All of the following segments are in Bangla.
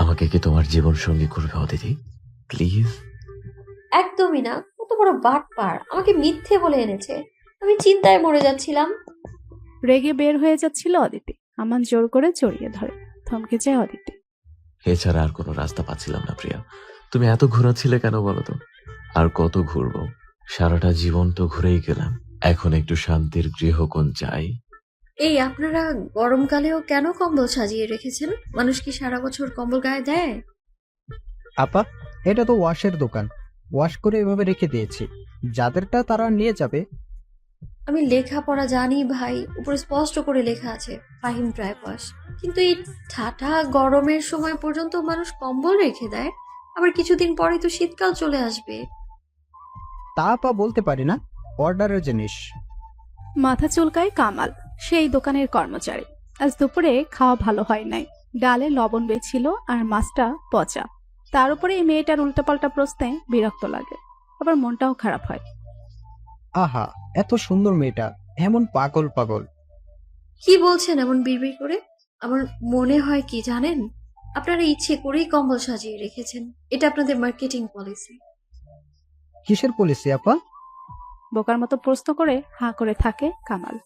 আমাকে কি তোমার জীবন সঙ্গী করবে অদিতি? প্লিজ। একদমই না, কত বড় বাটপার, আমাকে মিথ্যে বলে এনেছে। আমি চিন্তায় মরে যাচ্ছিলাম। রেগে বের হয়ে যাচ্ছিল অদিতি। আমান জোর করে জড়িয়ে ধরে। থমকে যায় অদিতি। এছাড়া আর কোনো রাস্তা পাচ্ছিলাম না প্রিয়া। তুমি এত ঘোরাচ্ছিলে কেন বলো তো? আর কত ঘুরবো? সারাটা জীবন তো ঘুরেই গেলাম। এখন একটু শান্তির গৃহকোণ চাই। এই আপনারা গরমকালেও কেন কম্বল সাজিয়ে রেখেছেন? মানুষ কি সারা বছর কম্বল গায়ে দেয়? আপা, এটা তো ওয়াশের দোকান, ওয়াশ করে এভাবে রেখে দিয়েছি, যাদেরটা তারা নিয়ে যাবে। আমি লেখাপড়া জানি ভাই, উপরে স্পষ্ট করে লেখা আছে ফাহিম ড্রাই ওয়াশ। কিন্তু এই ঠাটা গরমের সময় পর্যন্ত মানুষ কম্বল রেখে দেয়, আবার কিছুদিন পরেই তো শীতকাল চলে আসবে। তা আপা বলতে পারি না, অর্ডারের জিনিস। মাথা চুলকায় কামাল, সেই দোকানের কর্মচারী। আজ দুপুরে খাওয়া ভালো হয় নাই। ডালে লবণ বেছিল আর মাছটা পচা। তার উপরে এই মেয়েটার উল্টাপাল্টা প্রশ্নে বিরক্ত লাগে, আবার মনটাও খারাপ হয়। আহা, এত সুন্দর মেয়েটা, এমন পাগল পাগল। কি বলছেন এমন বিড়বিড় করে? আমার মনে হয় কি জানেন, আপনারা ইচ্ছে করেই কম্বল সাজিয়ে রেখেছেন। এটা আপনাদের মার্কেটিং পলিসি। কিসের পলিসি আপা? বোকার মতো প্রশ্ন করে হাঁ করে থাকে কামাল।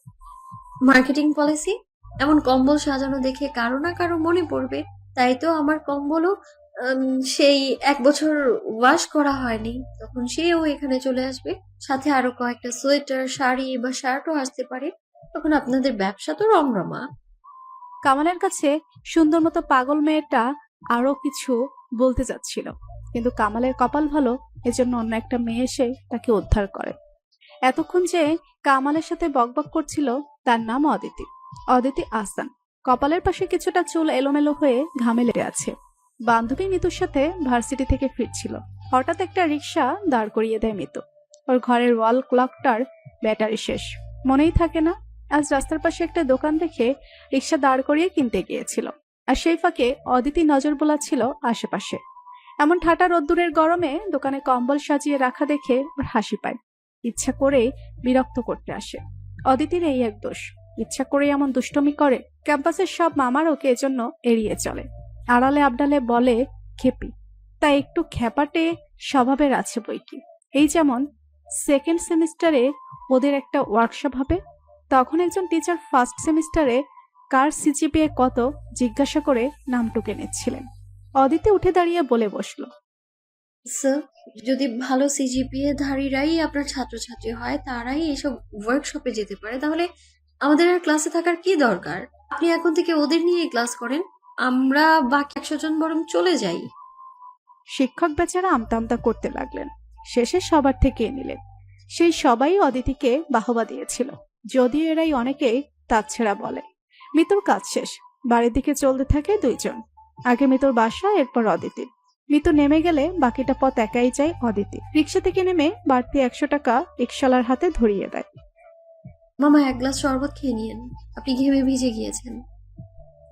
Marketing policy? এমন কম্বল সাজানো দেখে কারো না কারো মনে পড়বে, তাই তো আমার কম্বলও সেই 1 বছর ওয়াশ করা হয়নি, তখন সেও এখানে চলে আসবে। সাথে আরো কয়েকটা সোয়েটার, শাড়ি বা শার্টও আসতে পারে। তখন আপনাদের ব্যবসা তো রমরমা। কামালের কাছে সুন্দর মতো পাগল মেয়েটা আরো কিছু বলতে যাচ্ছিল, কিন্তু কামালের কপাল ভালো, এজন্য অন্য একটা মেয়ে এসে তাকে উদ্ধার করে। এতক্ষণ যে কামালের সাথে বকবক করছিল তার নাম অদিতি। অদিতি আহসান। কপালের পাশে কিছুটা চুল এলোমেলো হয়ে ঘামে লেগে আছে। বান্ধবী মিতুর সাথে ভার্সিটি থেকে ফিরছিল। হঠাৎ একটা রিক্সা দাঁড় করিয়ে দেয় মিতু। ওর ঘরের ওয়াল ক্লকটার ব্যাটারি শেষ, মনেই থাকে না। আজ রাস্তার পাশে একটা দোকান দেখে রিক্সা দাঁড় করিয়ে কিনতে গিয়েছিল। আর সেই ফাঁকে অদিতি নজর বোলাচ্ছিল আশেপাশে। এমন ঠাটা রোদ্দুরের গরমে দোকানে কম্বল সাজিয়ে রাখা দেখে ওর হাসি পায়। ইচ্ছা করে বিরক্ত করতে আসে। অদিতির এই এক দোষ, ইচ্ছা করে এমন দুষ্টমি করে। ক্যাম্পাসের সব মামার ওকে এজন্য এড়িয়ে চলে। আড়ালে আবডালে বলে খেপি, তাই একটু খ্যাপাটে স্বভাবের আছে বইকি। এই যেমন সেকেন্ড সেমিস্টারে ওদের একটা ওয়ার্কশপ হবে, তখন একজন টিচার ফার্স্ট সেমিস্টারে কার সিজিপিএ কত জিজ্ঞাসা করে নাম টুকে নিচ্ছিলেন। অদিতি উঠে দাঁড়িয়ে বলে বসলো, স্যার, যদি ভালো সিজিপিএ ধারীরাই আপনার ছাত্রছাত্রী হয়, তারাই এসব ওয়ার্কশপে যেতে পারে, তাহলে আমাদের আর ক্লাসে থাকার কি দরকার? আপনি এখন থেকে ওদের নিয়ে ক্লাস করেন, আমরা বাকি 100 জন বরং চলে যাই। শিক্ষক বেচারা আমতা আমতা করতে লাগলেন। শেষে সবার থেকে নিলেন। সেই সবাই অদিতিকে বাহবা দিয়েছিল, যদিও এরাই অনেকেই তাচ্ছেড়া বলে। মিতুর কাজ শেষ, বাড়ির দিকে চলতে থাকে দুইজন। আগে মিতুর বাসা, এরপর অদিতি। মিতু নেমে গেলে বাকিটা পথ একাই যায় অদিতি। রিক্সা থেকে নেমে বাড়তি 100 টাকা রিক্সাওয়ালার হাতে ধরিয়ে দেয়। মামা, 1 গ্লাস শরবত খেয়ে নিয়েন, আপনি ঘেমে ভিজে গিয়েছেন।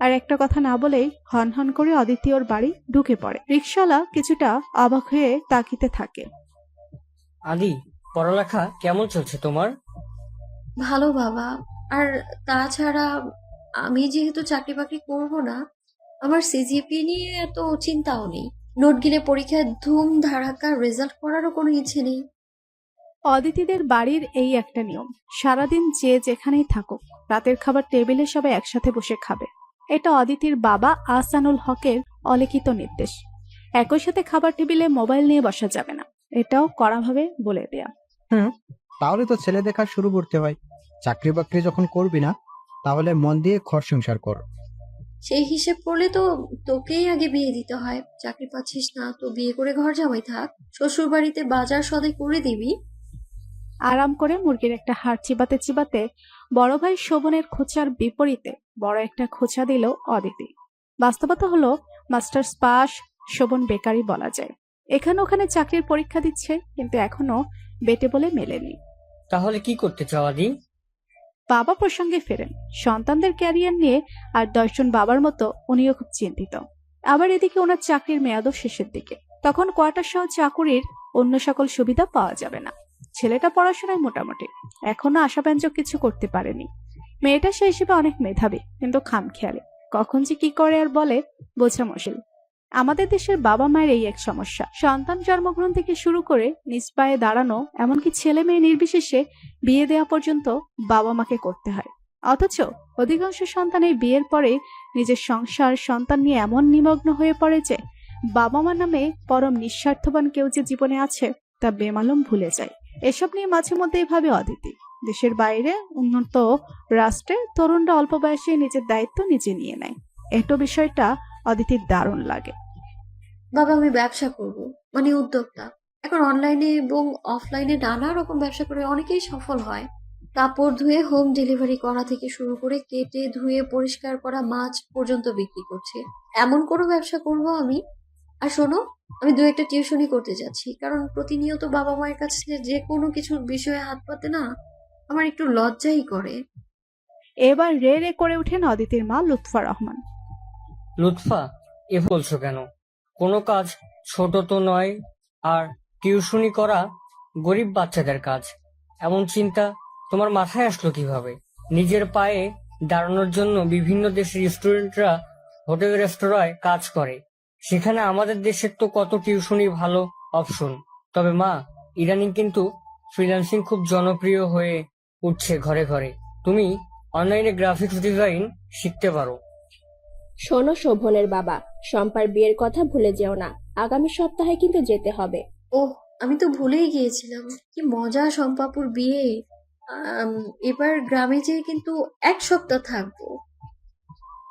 আর একটা কথা না বলেই হন হন করে অদিতি ওর বাড়ি ঢুকে পড়ে। রিক্সাওয়ালা কিছুটা অবাক হয়ে তাকিতে থাকে। আদি, পড়ালেখা কেমন চলছে তোমার? ভালো বাবা। আর তাছাড়া আমি যেহেতু চাকরি বাকরি করবো না, আমার সিজিপি নিয়ে এত চিন্তাও নেই। নোট গিলে পরীক্ষায় ধুম ধাড়াক্কা রেজাল্ট করারও কোনো ইচ্ছে নেই। অদিতিদের বাড়ির এই একটা নিয়ম, সারাদিন যে যেখানেই থাকুক রাতের খাবার টেবিলে সবাই একসাথে বসে খাবে। এটা অদিতির বাবা আহসানুল হকের অলিখিত নির্দেশ। একই সাথে খাবার টেবিলে মোবাইল নিয়ে বসা যাবে না, এটাও কড়াভাবে বলে দেয়া। হুম, তাহলে তো ছেলে দেখা শুরু করতে হয়। চাকরি বাকরি যখন করবি না, তাহলে মন দিয়ে ঘর সংসার কর। সেই হিসেব করলে তো তোকেই আগে বিয়ে দিতে হয়। চাকরি পাচ্ছিস না তো বিয়ে করে ঘর জামাই থাক, শ্বশুর বাড়িতে বাজার সদাই করে দিবি। আরাম করে মুরগির একটা হাড় চিবাতে চিবাতে বড় ভাই শোভনের খোঁচার বিপরীতে বড় একটা খোঁচা দিল অদিতি। বাস্তবতা হলো মাস্টার্স পাস, শোভন বেকারি বলা যায়। এখানে ওখানে চাকরির পরীক্ষা দিচ্ছে, কিন্তু এখনো বেটে বলে মেলেনি। তাহলে কি করতে চাও আদি? বাবা প্রসঙ্গে ফেরেন। সন্তানদের ক্যারিয়ার নিয়ে আর 10 জন বাবার মতো উনিও খুব চিন্তিত। আবার এদিকে ওনার চাকরির মেয়াদও শেষের দিকে, তখন কোয়ার্টার সহ চাকুরির অন্য সকল সুবিধা পাওয়া যাবে না। ছেলেটা পড়াশোনায় মোটামুটি, এখনো আশাব্যঞ্জক কিছু করতে পারেনি। মেয়েটা সেই হিসেবে অনেক মেধাবী, কিন্তু খামখেয়ালি। কখন যে কি করে আর বলে বোঝা মুশকিল। আমাদের দেশের বাবা মায়ের এই এক সমস্যা, সন্তান জন্মগ্রহণ থেকে শুরু করে নিজ পায়ে দাঁড়ানো, এমনকি ছেলে মেয়ে নির্বিশেষে বিয়ে দেওয়া পর্যন্ত বাবা মাকে করতে হয়। অথচ অধিকাংশ সন্তান এই বিয়ের পরে নিজের সংসার সন্তান নিয়ে এমন নিমগ্ন হয়ে পড়ে যে বাবা মা নামে পরম নিঃস্বার্থবান কেউ যে জীবনে আছে তা বেমালুম ভুলে যায়। এসব নিয়ে মাঝে মধ্যে ভাবে অদিতি। দেশের বাইরে উন্নত রাষ্ট্রে তরুণরা অল্প বয়সে নিজের দায়িত্ব নিজে নিয়ে নেয়। এটো বিষয়টা অদিতির দারুণ লাগে। বাবা, আমি ব্যবসা করব, মানে উদ্যোক্তা। এখন অনলাইনে এবং অফলাইনে নানা রকম ব্যবসা করে অনেকেই সফল হয়। কাপড় ধুয়ে হোম ডেলিভারি করা থেকে শুরু করে কেটে ধুয়ে পরিষ্কার করা মাছ পর্যন্ত বিক্রি করছে। এমন কোনো ব্যবসা করব আমি। আর শোনো, আমি দু একটা টিউশনি করতে যাচ্ছি, কারণ প্রতিনিয়ত বাবা মায়ের কাছে যে কোনো কিছু বিষয়ে হাত পাতে না আমার একটু লজ্জাই করে। এবার রে রে করে উঠেন অদিতির মা লুৎফা রহমান। লুৎফা, এভাবে বলছো কেন? কোনো কাজ ছোট তো নয়, আর টিউশনি করা গরিব বাচ্চাদের কাজ। এমন চিন্তা তোমার মাথায় আসলো কিভাবে? নিজের পায়ে দাঁড়ানোর জন্য বিভিন্ন দেশের স্টুডেন্টরা হোটেল রেস্তোরাঁয় কাজ করে, সেখানে আমাদের দেশের তো কত টিউশনি ভালো অপশন। তবে মা, ইদানিং কিন্তু ফ্রিল্যান্সিং খুব জনপ্রিয় হয়ে উঠছে ঘরে ঘরে। তুমি অনলাইনে গ্রাফিক্স ডিজাইন শিখতে পারো। শোনো শোভনের বাবা, শম্পার বিয়ের কথা ভুলে যেও না। আগামী সপ্তাহে কিন্তু যেতে হবে। ওহ, আমি তো ভুলেই গিয়েছিলাম। কি মজা শম্পাপুর বিয়ে। আম, এবার গ্রামে যেয়ে কিন্তু 1 সপ্তাহ থাকবো।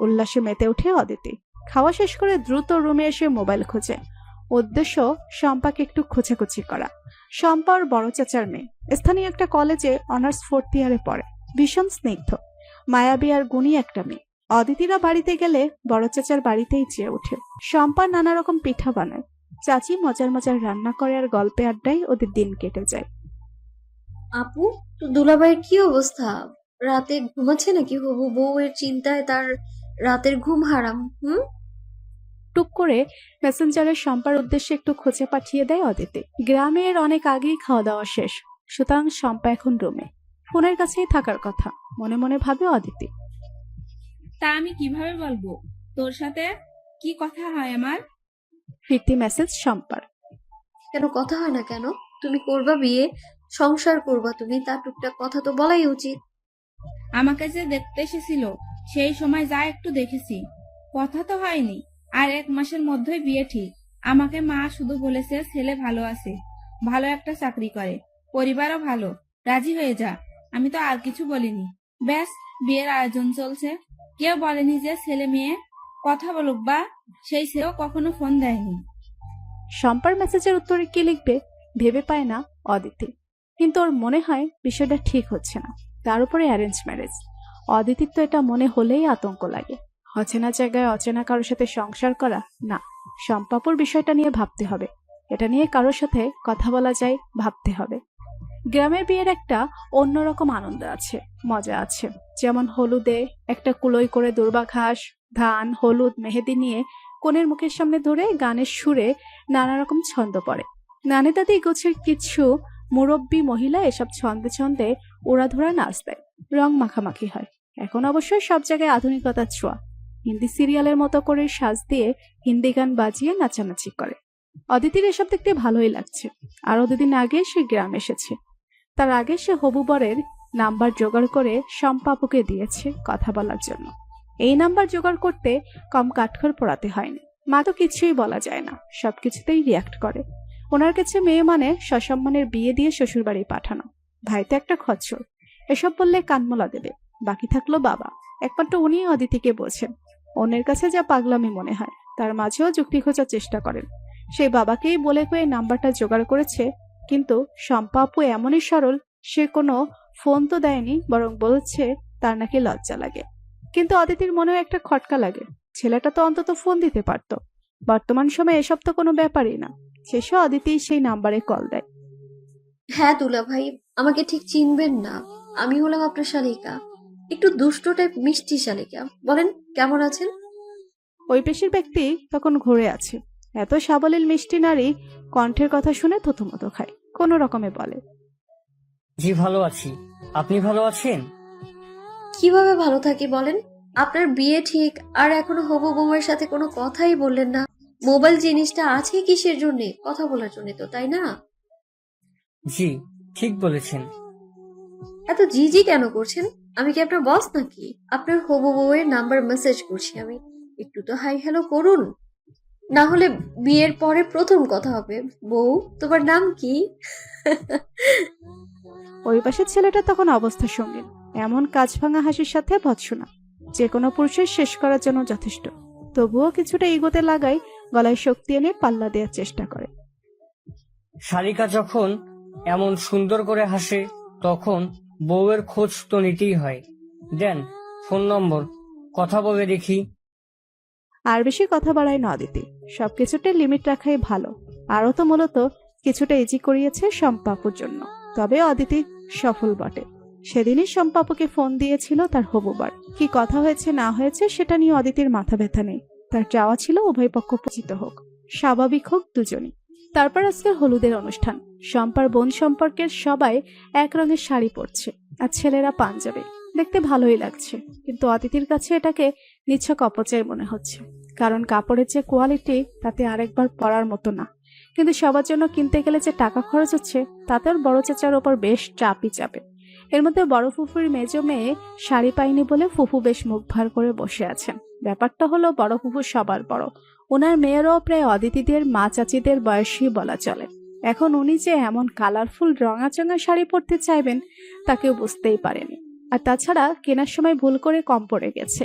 উল্লাসে মেতে ওঠে অদিতি। খাওয়া শেষ করে দ্রুত রুমে এসে মোবাইল খোঁজে। উদ্দেশ্য শম্পাকে একটু খোঁচাখুচি করা। শম্পা ওর বড় চাচার মেয়ে, স্থানীয় একটা কলেজে অনার্স 4th ইয়ারে পড়ে। ভীষণ স্নিগ্ধ, মায়াবী আর গুণী একটা মেয়ে। অদিতিরা বাড়িতে গেলে বড় চাচার বাড়িতেই চেয়ে ওঠে। শম্পা নানা রকম পিঠা বানায়, চাচি মজার মজার রান্না করে, আর গল্পে আড্ডায় ওদের দিন কেটে যায়। আপু, তো দুলাভাইয়ের কি অবস্থা? রাতে ঘুমাচ্ছে নাকি? হবু বউয়ের চিন্তায় তার রাতের ঘুম হারাম। টুক করে মেসেঞ্জারে শম্পার উদ্দেশ্যে একটু খোঁজে পাঠিয়ে দেয় অদিতি। গ্রামের অনেক আগেই খাওয়া দাওয়া শেষ, সুতরাং শম্পা এখন রুমে, ফোনের কাছেই থাকার কথা মনে মনে ভাবে অদিতি। তা আমি কিভাবে বলবো তোর সাথে কি কথা হয় আমার? ফিরতি মেসেজ শম্পার। কেন কথা হয় না কেন? তুমি করবা বিয়ে, সংসার করবা তুমি, তার টুকটাক কথা তো বলাই উচিত। আমাকে যে দেখতে এসেছিল সেই সময় যা একটু দেখেছি, কথা তো হয়নি। আর 1 মাসের মধ্যেই বিয়ে ঠিক। আমাকে মা শুধু বলেছে ছেলে ভালো আছে, ভালো একটা চাকরি করে, পরিবারও ভালো, রাজি হয়ে যা। আমি তো আর কিছু বলিনি। ব্যাস, বিয়ের আয়োজন চলছে। কেউ বলেনি যে ছেলে মেয়ে কথা বলুক, বা সেই ছেলেও কখনো ফোন দেয়নি। শম্পার মেসেজের উত্তরে কি লিখবে ভেবে পায় না অদিতি, কিন্তু ওর মনে হয় বিষয়টা ঠিক হচ্ছে না। তার উপরে অ্যারেঞ্জ ম্যারেজ। অদিতির তো এটা মনে হলেই আতঙ্ক লাগে। অচেনা জায়গায় অচেনা কারোর সাথে সংসার করা, না। শম্পাপুর বিষয়টা নিয়ে ভাবতে হবে, এটা নিয়ে কারোর সাথে কথা বলা যায়, ভাবতে হবে। গ্রামের বিয়ের একটা অন্যরকম আনন্দ আছে, মজা আছে। যেমন হলুদে একটা কুলোই করে দুর্বা ঘাস, ধান, হলুদ, মেহেদি নিয়ে কনের মুখের সামনে ধরে গানের সুরে নানা রকম ছন্দ পড়ে। নানি দাদি গোছের কিছু মুরব্বী মহিলা এসব ছন্দে ছন্দে উড়াধুরা নাচ দেয়, রং মাখামাখি হয়। এখন অবশ্যই সব জায়গায় আধুনিকতার ছোঁয়া। হিন্দি সিরিয়ালের মতো করে সাজ দিয়ে হিন্দি গান বাজিয়ে নাচানাচি করে। অদিতির এসব দেখতে ভালোই লাগছে। আরো 2 দিন আগে সে গ্রাম এসেছে। তার আগে সে হবু বরের নাম্বার জোগাড় করে শম্পাপুকে দিয়েছে কথা বলার জন্য। এই নাম্বার জোগাড় করতে কম কাঠখড় পোড়াতে হয়নি। মা তো কিছুই বলা যায় না, সবকিছুতেই রিয়াক্ট করে। ওনার কাছে মেয়ে মানে সসম্মানের বিয়ে দিয়ে শ্বশুরবাড়ি পাঠানো। ভাই তো একটা খচ্চর, এসব বললে কানমলা দেবে। বাকি থাকলো বাবা, একমাত্র উনি অদিতিকে বোঝেন। অন্যের কাছে যা পাগলামি মনে হয়, তার মাঝেও যুক্তি খোঁজার চেষ্টা করেন। সেই বাবাকেই বলে কয়ে নাম্বারটা জোগাড় করেছে, কিন্তু শম্পা আপু এমনই সরল, সে কোনো ফোন তো দেয়নি, বরং বলছে তার নাকি লজ্জা লাগে। কিন্তু অদিতির মনেও একটা খটকা লাগে, ছেলেটা তো অন্তত ফোন দিতে পারত। বর্তমান সময়ে এসব তো কোনো ব্যাপারই না। শেষে অদিতি সেই নাম্বারে কল দেয়। হ্যাঁ দুলা ভাই, আমাকে ঠিক চিনবেন না। আমি হলাম আপনার শালিকা, একটু দুষ্ট টাইপ মিষ্টি শালিকা। বলেন, কেমন আছেন? ওই পেশির ব্যক্তি তখন ঘুরে আছে। এত সাবলীল মিষ্টি নারী কণ্ঠের কথা শুনে থতমত খায়, কোনো রকমে বলে, জি ভালো আছি, আপনি ভালো আছেন? কিভাবে ভালো থাকি বলেন? আপনার বিয়ে ঠিক, আর এখনো হবু বউয়ের সাথে কোনো কথাই বললেন না। মোবাইল জিনিসটা আছে কিসের জন্য? কথা বলার জন্য তো, তাই না? জি, ঠিক বলেছেন। এত জিজি কেন করছেন? আমি কি আপনার বস নাকি? আপনার হবু বউয়ের নাম্বার মেসেজ করছি আমি। একটু তো হাই হ্যালো করুন, না হলে বিয়ের পরে প্রথম কথা হবে। বউ, তোমার নাম কি? ওই পাশের ছেলেটা তখন অবস্থা সঙ্গীন। এমন কাজ ভাঙা হাসির সাথে ভৎসনা যে কোনো পুরুষের শেষ করার জন্য যথেষ্ট। তবুও কিছুটা এগোতে লাগাই গলায় শক্তি এনে পাল্লা দেওয়ার চেষ্টা করে। শালিকা যখন এমন সুন্দর করে হাসে তখন বউয়ের খোঁজ তো নিতেই হয়। দেন ফোন নম্বর, কথা বলে দেখি। আর বেশি কথা বাড়ায় না অদিতি, সবকিছুতে লিমিট রাখাই ভালো। আরও তো মূলত কিছুটা ইজি করিয়েছে সম্পাপুর জন্য। তবে অদিতি সফল বটে। সেদিনই সম্পাপুকে ফোন দিয়েছিল তার হবুবার। কি কথা হয়েছে না হয়েছে সেটা নিয়ে অদিতির মাথা ব্যথা নেই। তার চাওয়া ছিল উভয় পক্ষ পরিচিত হোক, স্বাভাবিক হোক দুজনই। তারপর আজকের হলুদের অনুষ্ঠান। শম্পার বোন সম্পর্কের সবাই এক রঙের শাড়ি পরছে, আর ছেলেরা পাঞ্জাবি। দেখতে ভালোই লাগছে, কিন্তু অদিতির কাছে এটাকে নিছক অপচয় মনে হচ্ছে। কারণ কাপড়ের যে কোয়ালিটি তাতে আরেকবার পরার মতো না। কিন্তু সবার জন্য কিনতে গেলে যে টাকা খরচ হচ্ছে তাতে ওর বড় চাচার ওপর বেশ চাপই চাপে। এর মধ্যে বড় ফুফুর মেজো মেয়ে শাড়ি পায়নি বলে ফুফু বেশ মুখ ভার করে বসে আছেন। ব্যাপারটা হলো বড় ফুফু সবার বড়। ওনার মেয়েরাও প্রায় অদিতিদের মা চাচিদের বয়সী বলা চলে। এখন উনি যে এমন কালারফুল রঙাচঙা শাড়ি পরতে চাইবেন তা কেউ বুঝতেই পারেনি। আর তাছাড়া কেনার সময় ভুল করে কম পড়ে গেছে,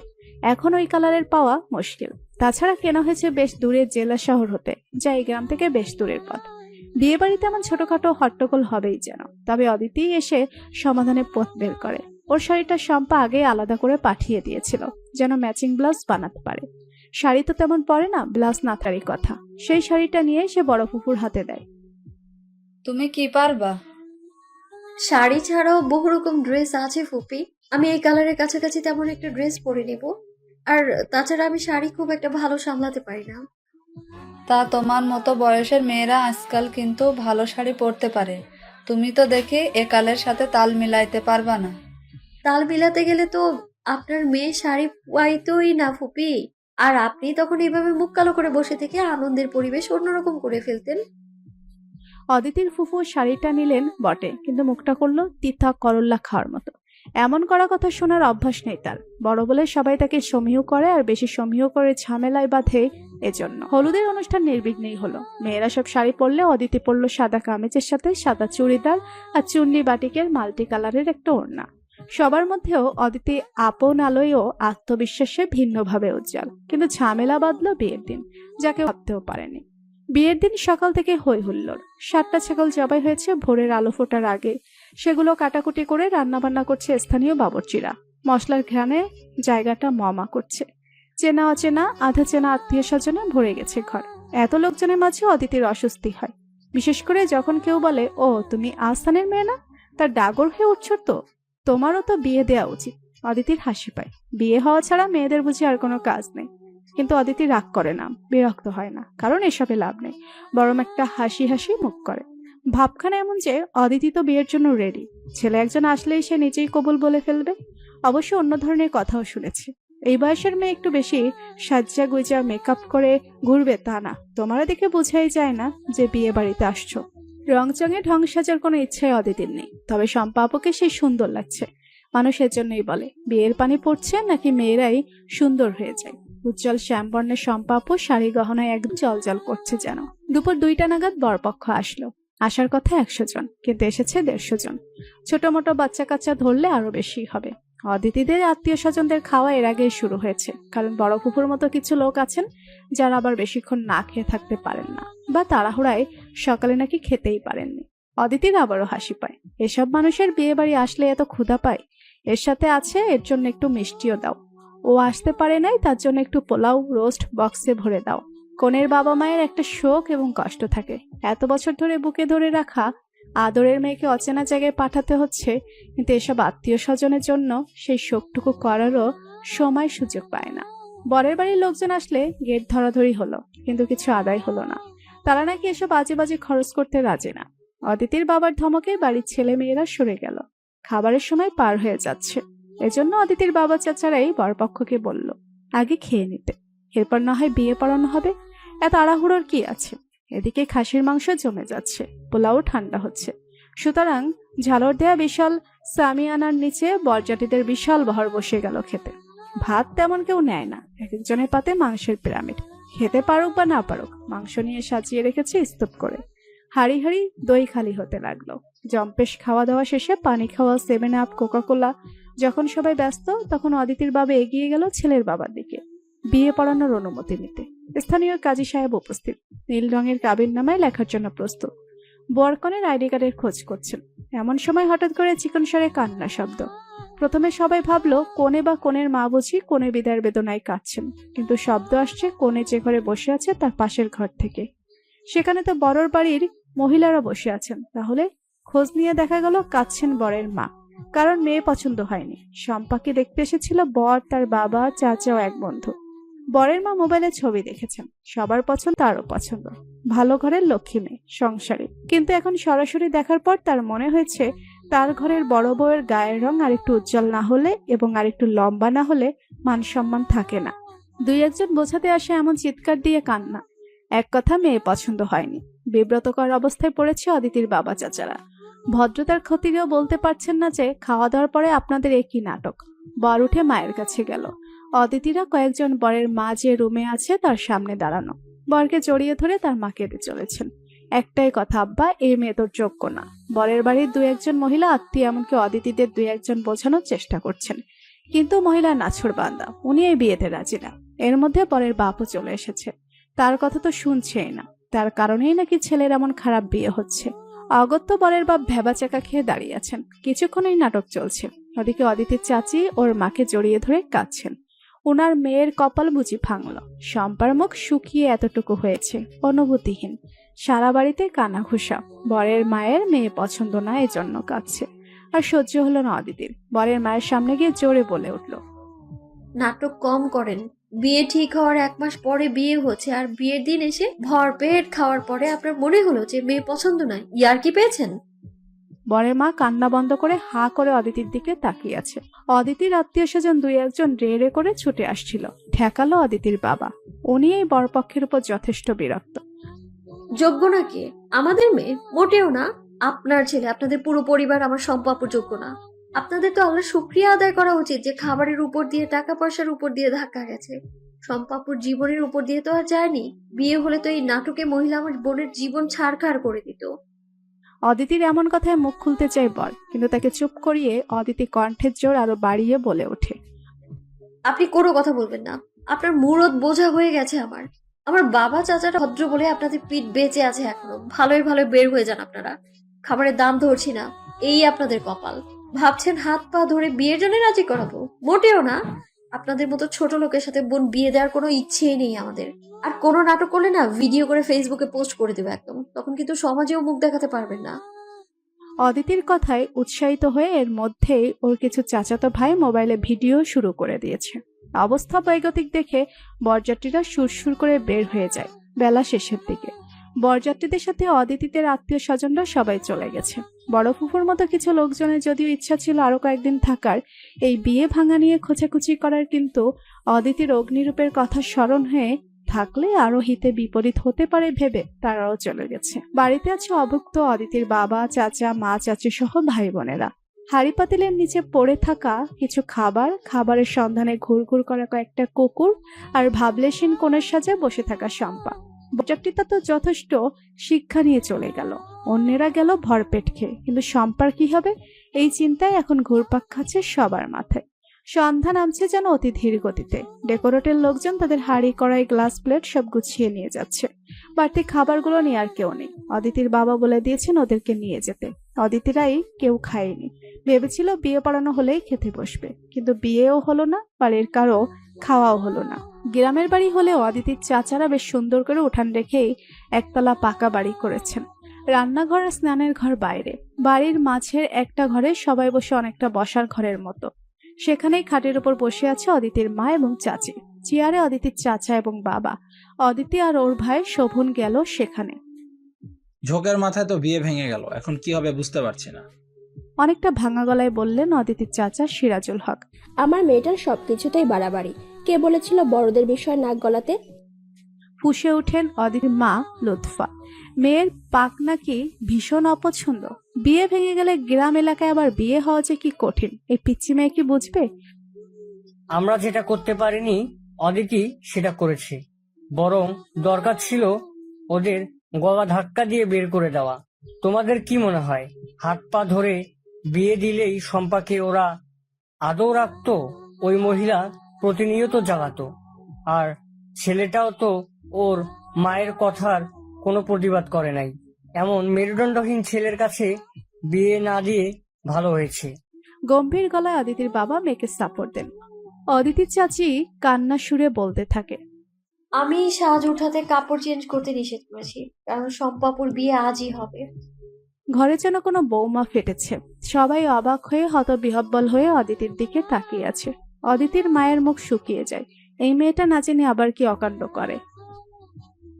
এখন ওই কালারের পাওয়া মুশকিল। তাছাড়া কেনা হয়েছে বেশ দূরের জেলা শহর হতে, যা এই গ্রাম থেকে বেশ দূরের পথ। বিয়ে বাড়িতে এমন ছোটখাটো হট্টগোল হবেই যেন। তবে অদিতি এসে সমাধানের পথ বের করে। ওর শাড়িটা শম্পা আগে আলাদা করে পাঠিয়ে দিয়েছিল যেন ম্যাচিং ব্লাউজ বানাতে পারে। শাড়ি তো তেমন পরে না, ব্লাউজ না তারই কথা। সেই শাড়িটা নিয়ে সে বড় ফুফুর হাতে দেয়। তুমি কি পারবা? শাড়ি ছাড়াও বহু রকম ড্রেস আছে ফুপি। আমি এই কালারের কাছাকাছি তেমন একটা ড্রেস পরে নিব। আর তাছাড়া আমি শাড়ি খুব একটা ভালো সামলাতে পারি না। তা তোমার মতো বয়সের মেয়েরা আজকাল কিন্তু ভালো শাড়ি পরতে পারে। তুমি তো দেখি একালের সাথে তাল মিলাইতে পারবা না। তাল মিলাতে গেলে তো আপনার মেয়ে শাড়ি পাইতোই না ফুপি। আর আপনি তখন এইভাবে মুখ কালো করে বসে থেকে আনন্দের পরিবেশ অন্যরকম করে ফেলতেন। অদিতির ফুফু শাড়িটা নিলেন বটে, কিন্তু মুখটা করলো তিতা করল্লা খাওয়ার মতো। এমন করা কথা শোনার অভ্যাস নেই তার। বড় বলে সবাই তাকে সমীহ করে, আর বেশি সমীহ করে ঝামেলায় বাঁধে। এজন্য হলুদের অনুষ্ঠান নির্বিঘ্নেই হলো। মেয়েরা সব শাড়ি পরলে অদিতি পরল সাদা কামিজের সাথে সাদা চুড়িদার আর চুন্নি বাটিকের মাল্টি কালারের একটা ওড়না। সবার মধ্যেও অদিতি আপন আলোয় ও আত্মবিশ্বাসে ভিন্নভাবে উজ্জ্বল। কিন্তু ঝামেলা বাঁধলো বিয়ের দিন, যাকে ভাবতেও পারেনি। বিয়ের দিন সকাল থেকে হই হুল্লোড়। 7টা ছাগল জবাই হয়েছে ভোরের আলো ফোটার আগে। সেগুলো কাটাকুটি করে রান্নাবান্না করছে স্থানীয় বাবুর্চিরা। মশলার ঘ্রাণে জায়গাটা মমা করছে। চেনা অচেনা আধা চেনা আত্মীয় স্বজনে ভরে গেছে ঘর। এত লোকজনের মাঝে অদিতির অস্বস্তি হয়, বিশেষ করে যখন কেউ বলে, ও তুমি আস্থানের মেয়ে না? তার ডাগর হয়ে উঠছ তো, তোমারও তো বিয়ে দেওয়া উচিত। অদিতির হাসি পায়। বিয়ে হওয়া ছাড়া মেয়েদের বুঝি আর কোনো কাজ নেই। কিন্তু অদিতি রাগ করে না, বিরক্ত হয় না, কারণ এসবে লাভ নেই। বরং একটা হাসি হাসি মুখ করে। ভাবখানা এমন যে অদিতি তো বিয়ের জন্য রেডি। ছেলে একজন আসলেই সে নিজেই কবুল বলে ফেলবে। অবশ্য অন্য ধরনের কথাও শুনেছে। এই বয়সের মেয়ে একটু বেশি সাজ্জা গুজা মেকআপ করে ঘুরবে তা না। তোমারা দেখে বোঝাই যায় না যে বিয়ে বাড়িতে আসছো। রংচঙে ঢং সাজার কোনো ইচ্ছাই অদিতির নেই। তবে শম্পা আপুকে সেই সুন্দর লাগছে। মানুষ এর জন্যই বলে বিয়ের পানি পড়ছে নাকি মেয়েরাই সুন্দর হয়ে যায়। উজ্জ্বল শ্যামবর্ণের শম্পা আপু শাড়ি গহনায় একদম জলজল করছে যেন। দুপুর 2টা নাগাদ বরপক্ষ আসলো। আসার কথা 100 জন, কিন্তু এসেছে 150 জন। ছোট মোটো বাচ্চা কাচ্চা ধরলে আরো বেশি হবে। অদিতিদের আত্মীয় স্বজনদের খাওয়া এর আগেই শুরু হয়েছে, কারণ বড় ফুপুর মতো কিছু লোক আছেন যারা আবার বেশিক্ষণ না খেয়ে থাকতে পারেন না, বা তাড়াহুড়ায় সকালে নাকি খেতেই পারেননি। অদিতির আবারও হাসি পায়। এসব মানুষের বিয়ে বাড়ি আসলে এত ক্ষুধা পায়। এর সাথে আছে এর জন্য একটু মিষ্টিও দাও। ও আসতে পারে নাই, তার জন্য একটু পোলাও রোস্ট বক্সে ভরে দাও। কনের বাবা মায়ের একটা শোক এবং কষ্ট থাকে। এত বছর ধরে বুকে ধরে রাখা আদরের মেয়েকে অচেনা জায়গায় পাঠাতে হচ্ছে, কিন্তু এসব আত্মীয় স্বজনের জন্য সেই শোকটুকু করারও সময় সুযোগ পায় না। বরের বাড়ির লোকজন আসলে গেট ধরাধরি হলো, কিন্তু কিছু আদায় হলো না। তারা নাকি এসব আজে বাজে খরচ করতে রাজি না। অদিতির বাবার ধমকে বাড়ির ছেলে মেয়েরা সরে গেল। খাবারের সময় পার হয়ে যাচ্ছে, এজন্য অদিতির বাবা চাচারাই বরপক্ষকে বলল আগে খেয়ে নিতে, এরপর না হয় বিয়ে পড়ানো হবে। এত আড়াহুড়োর কি আছে? এদিকে খাসির মাংস জমে যাচ্ছে, পোলাও ঠান্ডা হচ্ছে। সুতরাং ঝালর দেয়া বিশাল সামিয়ানার নিচে বরযাত্রীদের বিশাল বহর বসে গেল খেতে। ভাত তেমন কেউ নেয় না, এক একজনের পাতে মাংসের পিরামিড। খেতে পারুক বা না পারুক, মাংস নিয়ে সাজিয়ে রেখেছে স্তূপ করে। হাড়ি হাড়ি দই খালি হতে লাগলো। জম্পেশ খাওয়া দাওয়া শেষে পানি খাওয়া, 7 আপ, কোকাকোলা। যখন সবাই ব্যস্ত, তখন অদিতির বাবা এগিয়ে গেল ছেলের বাবার দিকে বিয়ে পড়ানোর অনুমতি নিতে। স্থানীয় কাজী সাহেব উপস্থিত, নীল রঙের কাবিননামায় লেখার জন্য প্রস্তুত। বরকনের আইডি কার্ডের খোঁজ করছেন। এমন সময় হঠাৎ করে চিকন স্বরে কান্না শব্দ। প্রথমে সবাই ভাবলো কনে বা কনের মা বুঝি কনে বিদায়ের বেদনায় কাঁদছেন, কিন্তু শব্দ আসছে কনে যে ঘরে বসে আছে তার পাশের ঘর থেকে। সেখানে তো বরের বাড়ির মহিলারা বসে আছেন। তাহলে খোঁজ নিয়ে দেখা গেল কাঁদছেন বরের মা, কারণ মেয়ে পছন্দ হয়নি। শম্পাকে দেখতে এসেছিল বর, তার বাবা, চাচা ও এক বন্ধু। বরের মা মোবাইলে ছবি দেখেছেন, সবার পছন্দ, তারও পছন্দ, ভালো ঘরের লক্ষ্মী মেয়ে, সংসারী। কিন্তু এখন সরাসরি দেখার পর তার মনে হয়েছে তার ঘরের বড় বউয়ের গায়ের রং আরেকটু উজ্জ্বল না হলে এবং আরেকটু লম্বা না হলে মান সম্মান থাকে না। দুই একজন বোঝাতে আসে এমন চিৎকার দিয়ে কান্না। এক কথা, মেয়ে পছন্দ হয়নি। বিব্রতকর অবস্থায় পড়েছে অদিতির বাবা চাচারা। ভদ্রতার ক্ষতিকেও বলতে পারছেন না যে খাওয়া দাওয়ার পরে আপনাদের একই নাটক। বর উঠে মায়ের কাছে গেল। অদিতিরা কয়েকজন বরের মা যে রুমে আছে তার সামনে দাঁড়ানো। বরকে জড়িয়ে ধরে তার মা কেঁদে চলেছেন। একটাই কথা, আব্বা, এই মেয়ে তোর যোগ্য না। বরের বাড়ির 2-1 মহিলা আত্মীয়, এমনকি অদিতিদের 2-1 বোঝানোর চেষ্টা করছেন, কিন্তু মহিলা নাছর বান্দা, উনি এই বিয়েতে রাজি না। এর মধ্যে বরের বাপও চলে এসেছে। তার কথা তো শুনছেই না। তার কারণেই নাকি ছেলের এমন খারাপ বিয়ে হচ্ছে। অগত্য বরের বাপ ভেবাচাকা খেয়ে দাঁড়িয়ে আছেন। কিছুক্ষণই নাটক চলছে। ওদিকে অদিতির চাচি ওর মাকে জড়িয়ে ধরে কাঁদছেন। ওনার মেয়ের কপাল বুঝি ভাঙল। শম্পার মুখ শুকিয়ে এতটুকু হয়েছে, অনুভূতিহীন। সারা বাড়িতে কানাঘুষা। বরের মায়ের মেয়ে পছন্দ না, এজন্য কাঁদছে। আর সহ্য হলো না অদিতির। বরের মায়ের সামনে গিয়ে জোরে বলে উঠল, নাটক কম করেন। বিয়ে ঠিক হওয়ার 1 মাস পরে বিয়ে হচ্ছে, আর বিয়ের দিন এসে ভরপেট খাওয়ার পরে আপনার মনে হলো যে মেয়ে পছন্দ নয়। ইয়ার কি পেয়েছেন? বরের মা কান্না বন্ধ করে হা করে অদিতির দিকে তাকিয়ে আছে। অদিতির আত্মীয় স্বজন 2-1 রে করে ছুটে আসছিল। ঠেকালো অদিতির বাবা। উনি এই বরপক্ষের উপর যথেষ্ট বিরক্ত। যোগ্য নাকি আমাদের মেয়ে? মোটেও না। আপনার ছেলে, আপনাদের পুরো পরিবার আমার সম্পাপুর যোগ্য না। আপনাদের তো আল্লাহ শুকরিয়া আদায় করা উচিত যে খাবারের উপর দিয়ে, টাকা পয়সার উপর দিয়ে ধাক্কা গেছে। সম্পাপুর জীবনের উপর দিয়ে তো আর যায়নি। বিয়ে হলে তো এই নাটকে মহিলা আমার বোনের জীবন ছাড়খাড় করে দিত। অদিতির এমন কথায় মুখ খুলতে চাই বর, কিন্তু তাকে চুপ করিয়ে অদিতি কণ্ঠের জোর আরো বাড়িয়ে বলে ওঠে, আপনি কোনো কথা বলবেন না। আপনার মুরদ বোঝা হয়ে গেছে আমার। আমার বাবা চাচারা ভদ্র বলে আপনাদের পিঠ বেঁচে আছে এখনো। ভালোই ভালো বের হয়ে যান আপনারা। খাবারের দাম ধরছি না, এই আপনাদের কপাল। ভাবছেন হাত পা ধরে বিয়ের জন্য রাজি করাবো? মোটেও না। আপনাদের মতো ছোট লোকের সাথে বোন বিয়ে দেওয়ার কোনো ইচ্ছেই নেই আমাদের। আর কোনো নাটক করলে না, ভিডিও করে ফেসবুকে পোস্ট করে দেবে একদম। তখন কিন্তু সমাজেও মুখ দেখাতে পারবেন না। অদিতির কথায় উৎসাহিত হয়ে এর মধ্যেই ওর কিছু চাচাতো ভাই মোবাইলে ভিডিও শুরু করে দিয়েছে। অবস্থা বৈগতিক দেখে বরযাত্রীরা সুরসুর করে বের হয়ে যায়। বেলা শেষের দিকে বরযাত্রীদের সাথে অদিতিদের আত্মীয় স্বজনরা সবাই চলে গেছে। বড় ফুফুর মতো কিছু লোকজনের যদিও ইচ্ছা ছিল আরো কয়েকদিন থাকার, এই বিয়ে ভাঙা নিয়ে খোঁচাখুচি করার, কিন্তু অদিতির অগ্নিরূপের কথা স্মরণ হয়ে থাকলে আরো হিতে বিপরীত হতে পারে ভেবে তারাও চলে গেছে। বাড়িতে আছে অভুক্ত অদিতির বাবা, চাচা, মা, চাচি সহ ভাই বোনেরা। হাড়ি পাতিলের নিচে পড়ে থাকা কিছু খাবারের সন্ধানে ঘুরঘুর করা কয়েকটা কুকুর, আর ভাবলেশীন কোণের সাজে বসে থাকা শম্পা। বরযাত্রীরা তো যথেষ্ট শিক্ষা নিয়ে চলে গেল। অন্যেরা গেল ভরপেট খেয়ে, কিন্তু শম্পার কি হবে এই চিন্তায় এখন ঘুরপাক খাচ্ছে সবার মাথায়। সন্ধ্যা নামছে যেন অতি ধীর গতিতে। ডেকোরেটের লোকজন তাদের হাঁড়ি, কড়াই, গ্লাস, প্লেট সব গুছিয়ে নিয়ে যাচ্ছে। বাড়তি খাবারগুলো নিয়ে আর কেউ নেই। অদিতির বাবা বলে দিয়েছেন ওদেরকে নিয়ে যেতে। অদিতিরাই কেউ খায়নি। ভেবেছিল বিয়ে পড়ানো হলেই খেতে বসবে, কিন্তু বিয়েও হলো না, বাড়ির কারো খাওয়াও হলো না। গ্রামের বাড়ি হলেও অদিতির চাচারা বেশ সুন্দর করে উঠান রেখেই একতলা পাকা বাড়ি করেছেন। রান্নাঘর আর স্নানের ঘর বাইরে। বাড়ির মাঝের একটা ঘরে সবাই বসে অনেকটা বসার ঘরের মতো। সেখানেই খাটের উপর বসে আছে অদিতির মা এবং চাচি। চেয়ারে অদিতির চাচা এবং বাবা। অদিতি আর ওর ভাই শোভন গেল সেখানে। ঝোঁকের মাথায় তো বিয়ে ভেঙে গেল, এখন কি হবে বুঝতে পারছি না। অনেকটা ভাঙা গলায় বললেন অদিতির চাচা সিরাজুল হক। আমার মেয়েটার সবকিছুতেই বাড়াবাড়ি। কে বলেছিল বড়দের বিষয়ে নাক গলাতে? ফুঁসে ওঠেন অদিতির মা লুৎফা। মেয়ের পাক নাকি ভীষণ অপছন্দ। বিয়ে ভেঙে গেলে গ্রাম এলাকায় আবার বিয়ে হওয়া যে কি কঠিন, এই পিচ্চি মেয়ে কি বুঝবে? আমরা যেটা করতে পারিনি অদিতি সেটা করেছে। বরং দরকার ছিল ওদের গলা ধাক্কা দিয়ে বের করে দেওয়া। তোমাদের কি মনে হয় হাত পা ধরে বিয়ে দিলেই শম্পাকে ওরা আদৌ রাখতো? ওই মহিলা প্রতিনিয়ত জ্বালাতো, আর ছেলেটাও তো ওর মায়ের কথার কোনো প্রতিবাদ করে নাই। এমন মেরুদণ্ডহীন ছেলের কাছে বিয়ে না দিয়ে ভালো হয়েছে। গম্ভীর গলায় অদিতির বাবা মেয়েকে সাপোর্ট দেন। অদিতির চাচি কান্না সুরে বলতে থাকে, আমি সাজ উঠাতে কাপড় চেঞ্জ করতে নিষেধ করেছি, কারণ সম্পাপুর বিয়ে আজই হবে। ঘরে যেন কোনো বৌমা ফেটেছে। সবাই অবাক হয়ে হতবিহ্বল হয়ে অদিতির দিকে তাকিয়ে আছে। অদিতির মায়ের মুখ শুকিয়ে যায়। এই মেয়েটা না জেনে আবার কি অকাণ্ড করে।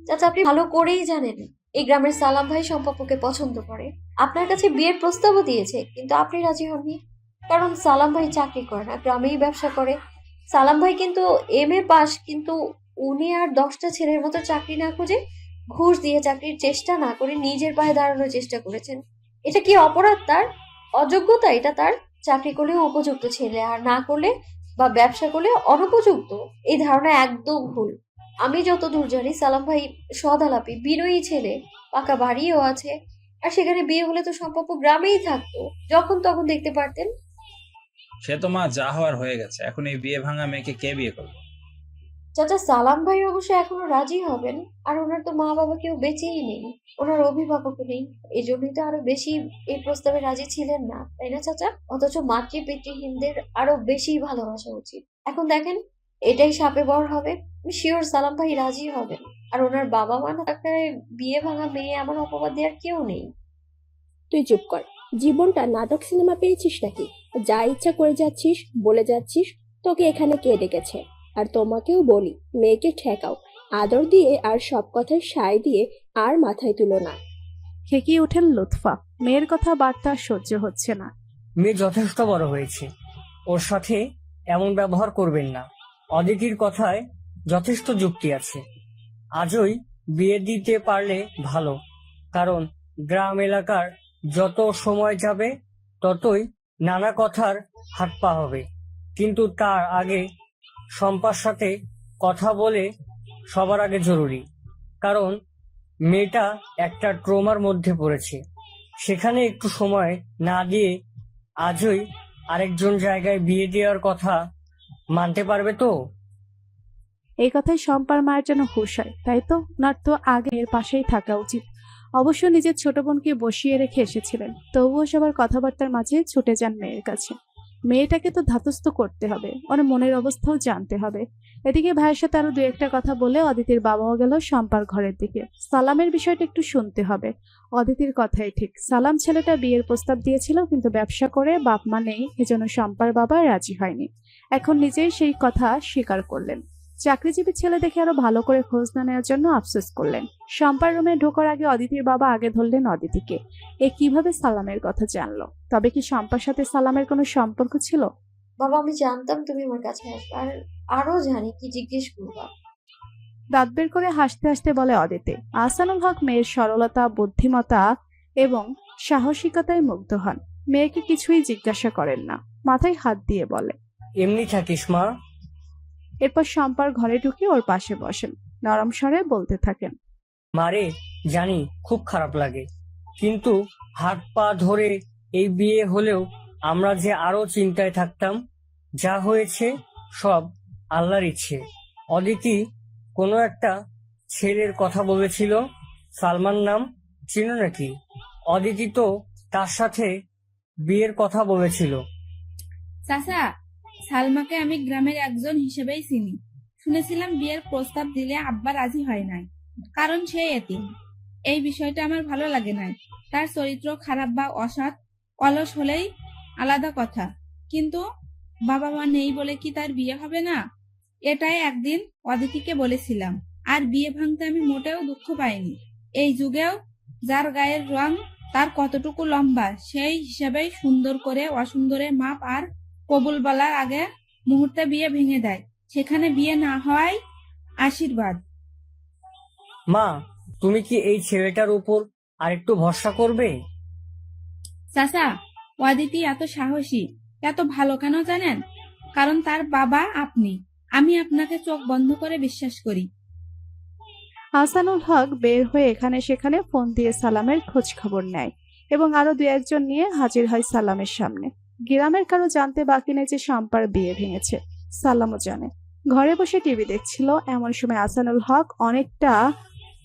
চাচা, আপনি ভালো করেই জানেন এই গ্রামের সালাম ভাই সম্পাপুকে পছন্দ করে। আপনার কাছে বিয়ের প্রস্তাবও দিয়েছে, কিন্তু আপনি রাজি হননি। কারণ সালাম ভাই চাকরি করে না, গ্রামেই ব্যবসা করে। সালাম ভাই কিন্তু MA পাস, কিন্তু উনি আর 10টা ছেলের মতো চাকরি না খুঁজে ঘুষ দিয়ে চাকরির চেষ্টা না করে নিজের পায়ে দাঁড়ানোর চেষ্টা করেছেন। এটা কি অপরাধ তার? অযোগ্যতা এটা তার? চাকরি করলে উপযুক্ত ছেলে, আর না করলে বা ব্যবসা করলে অনুপযুক্ত। এই ধারণা একদম ভুল। আমি যতদূর জানি সালাম ভাই সদালাপি, বিনয়ী ছেলে, পাকা বাড়িও আছে। আর সেখানে বিয়ে হলে তো সম্পর্ক গ্রামেই থাকতো, যখন তখন দেখতে পারতেন। সে তো মা যা হওয়ার হয়ে গেছে, এখন এই বিয়ে ভাঙা মেয়েকে কে বিয়ে করবে? চাচা, সালাম ভাই অবশ্য এখনো রাজি হবেন। আর ওনার তো মা বাবা কেউ বেঁচেই নেই, ওনার অভিভাবক নেই। এই জন্যই তো আরো বেশি এই প্রস্তাবে রাজি ছিলেন না, তাই না চাচা? অথচ মাতৃপিতৃহীনদের আরো বেশি ভালোবাসা উচিত। এখন দেখেন, এটাই শাপে বর হবে। আমি শিওর সালাম ভাই রাজি হবেন। আর ওনার বাবা মা না থাকলে বিয়ে ভাঙা মেয়ে এমন অপবাদ দেওয়ার কেউ নেই। তুই চুপ কর। জীবনটা নাটক সিনেমা পেয়েছিস নাকি? যা ইচ্ছা করে যাচ্ছিস, বলে যাচ্ছিস। তোকে এখানে কে ডেকেছে? আর তোমাকেও বলি, মেয়েকে ঠেকাও, আদর দিয়ে আর সব কথায় সায় দিয়ে আর মাথায় তুলো না। খেকিয়ে ওঠেন লুৎফা। মেয়ের কথা বার্তা সহ্য হচ্ছে না। মেয়ে যথেষ্ট বড় হয়েছে, ওর সাথে এমন ব্যবহার করবেন না। অদিতির কথায় যথেষ্ট যুক্তি আছে। আজই বিয়ে দিতে পারলে ভালো, কারণ গ্রাম এলাকার যত সময় যাবে ততই নানা কথার হাত পা হবে। কিন্তু তার আগে শম্পার সাথে কথা বলে সবার আগে জরুরি, কারণ মেয়েটা একটা ট্রমার মধ্যে পড়েছে। সেখানে একটু সময় না দিয়ে আজই আরেকজন জায়গায় বিয়ে দেওয়ার কথা মানতে পারবে তো? এই কথায় শম্পার মায়ের যেন হুঁশ হয়। তাই তো, ওনার তো আগে এর পাশেই থাকা উচিত। অবশ্য নিজের ছোট বোনকে বসিয়ে রেখে এসেছিলেন, তবুও সবার কথাবার্তার মাঝে ছুটে যান মেয়ের কাছে। মেয়েটাকে তো ধাতস্থ করতে হবে, ওর মনের অবস্থাও জানতে হবে। এদিকে ভাইয়ের সাথে আরো 2-1টা কথা বলে অদিতির বাবাও গেল শম্পার ঘরের দিকে। সালামের বিষয়টা একটু শুনতে হবে। অদিতির কথাই ঠিক, সালাম ছেলেটা বিয়ের প্রস্তাব দিয়েছিল, কিন্তু ব্যবসা করে বাপ মা নেই, এজন্য শম্পার বাবা রাজি হয়নি। এখন নিজেই সেই কথা স্বীকার করলেন। চাকরিজীবী ছেলে দেখে আরো ভালো করে খোঁজ না নেওয়ার জন্য আফসোস করলেন। শম্পার রুমে ঢোকার আগে অদিতির বাবা আগে ধরলেন অদিতিকে। এ কিভাবে সালামের কথা জানলো? তবে কি শম্পার সাথে সালামের কোনো সম্পর্ক ছিল? বাবা, আমি জানতাম তুমি আমার কাছে আসবে, আর আরো জানি কি জিজ্ঞেস করবা। দাঁত বের করে হাসতে হাসতে বলে অদিতি। আহসানুল হক মেয়ের সরলতা, বুদ্ধিমত্তা এবং সাহসিকতায় মুগ্ধ হন। মেয়েকে কিছুই জিজ্ঞাসা করেন না, মাথায় হাত দিয়ে বলে, এমনি থাকিস মা। এরপর শম্পার ঘরে ঢুকে ওর পাশে বসেন। নরম স্বরে বলতে থাকেন, মারে, জানি খুব খারাপ লাগে, কিন্তু হাত পা ধরে এই বিয়ে হলেও আমরা যে আরো চিন্তায় থাকতাম। যা হয়েছে সব আল্লাহর ইচ্ছে। অদিতি কোনো একটা ছেলের কথা বলেছিল, সালমান নাম, চিনো নাকি? অদিতি তো তার সাথে বিয়ের কথা বলেছিল। চাচা, সালমাকে আমি গ্রামের একজন হিসেবেই চিনি। শুনেছিলাম বিয়ের প্রস্তাব দিলে আব্বা রাজি হয় নাই, কারণ সে এতিম। এই বিষয়টা আমার ভালো লাগে নাই। তার চরিত্র খারাপ বা অসৎ, অলস হলেই আলাদা কথা, কিন্তু বাবা মা নেই বলে কি তার বিয়ে হবে না? এটাই একদিন অদিতিকে বলেছিলাম। আর বিয়ে ভাঙতে আমি মোটেও দুঃখ পাইনি। এই যুগেও যার গায়ের রং, তার কতটুকু লম্বা, সেই হিসাবেই সুন্দর করে অসুন্দরের মাপ আর কবুল বলার আগে মুহূর্তে বিয়ে ভেঙে দেয়। সেখানে বিয়ে না হওয়াই আশীর্বাদ। মা, তুমি কি এই ছেলেটার উপর আরেকটু ভরসা করবে? চাচা, অদিতি এত সাহসী, এত ভালো কেন জানেন? কারণ তার বাবা আপনি। আমি আপনাকে চোখ বন্ধ করে বিশ্বাস করি। আহসানুল হক বের হয়ে এখানে সেখানে ফোন দিয়ে সালামের খোঁজ খবর নেয় এবং আরো দু একজন নিয়ে হাজির হয় সালামের সামনে। গ্রামের কারো জানতে বাকি নেই যে শম্পার বিয়ে ভেঙেছে। সালামও জানে। ঘরে বসে টিভি দেখছিল, এমন সময় আহসানুল হক অনেকটা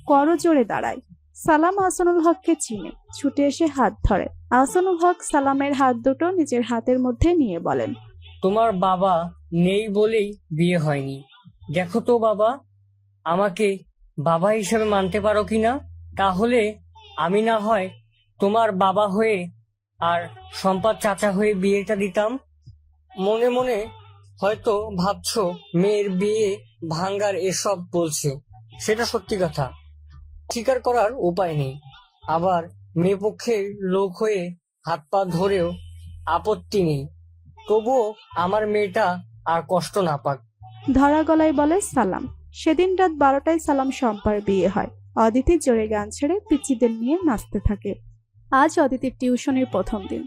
করজোড়ে দাঁড়ায়। সালাম আহসানুল হককে চিনে, ছুটে এসে হাত ধরে। আহসানুল হক সালামের হাত দুটো নিজের হাতের মধ্যে নিয়ে বলেন, তোমার বাবা নেই বলেই বিয়ে হয়নি। দেখো তো বাবা, আমাকে বাবা হিসেবে মানতে পারো কিনা? তাহলে আমি না হয় তোমার বাবা হয়ে আর সম্পাদ চাচা হয়ে বিয়েটা দিতাম। মনে মনে হয়তো ভাবছো মেয়ের বিয়ে ভাঙ্গার এসব বলছে, সেটা সত্যি কথা, স্বীকার করার উপায় নেই। আবার মেয়ে পক্ষের লোক হয়ে হাত পা ধরেও আপত্তি নেই। তবুও আমার মেয়েটা আর কষ্ট না পাক। ধরা গলায় বলে সালাম। সেদিন রাত 12টায় সালাম শম্পার বিয়ে হয়। অদিতি জোরে গান ছেড়ে পিচ্চিদের নিয়ে নাচতে থাকে। আজ অদিতির টিউশনের প্রথম দিন।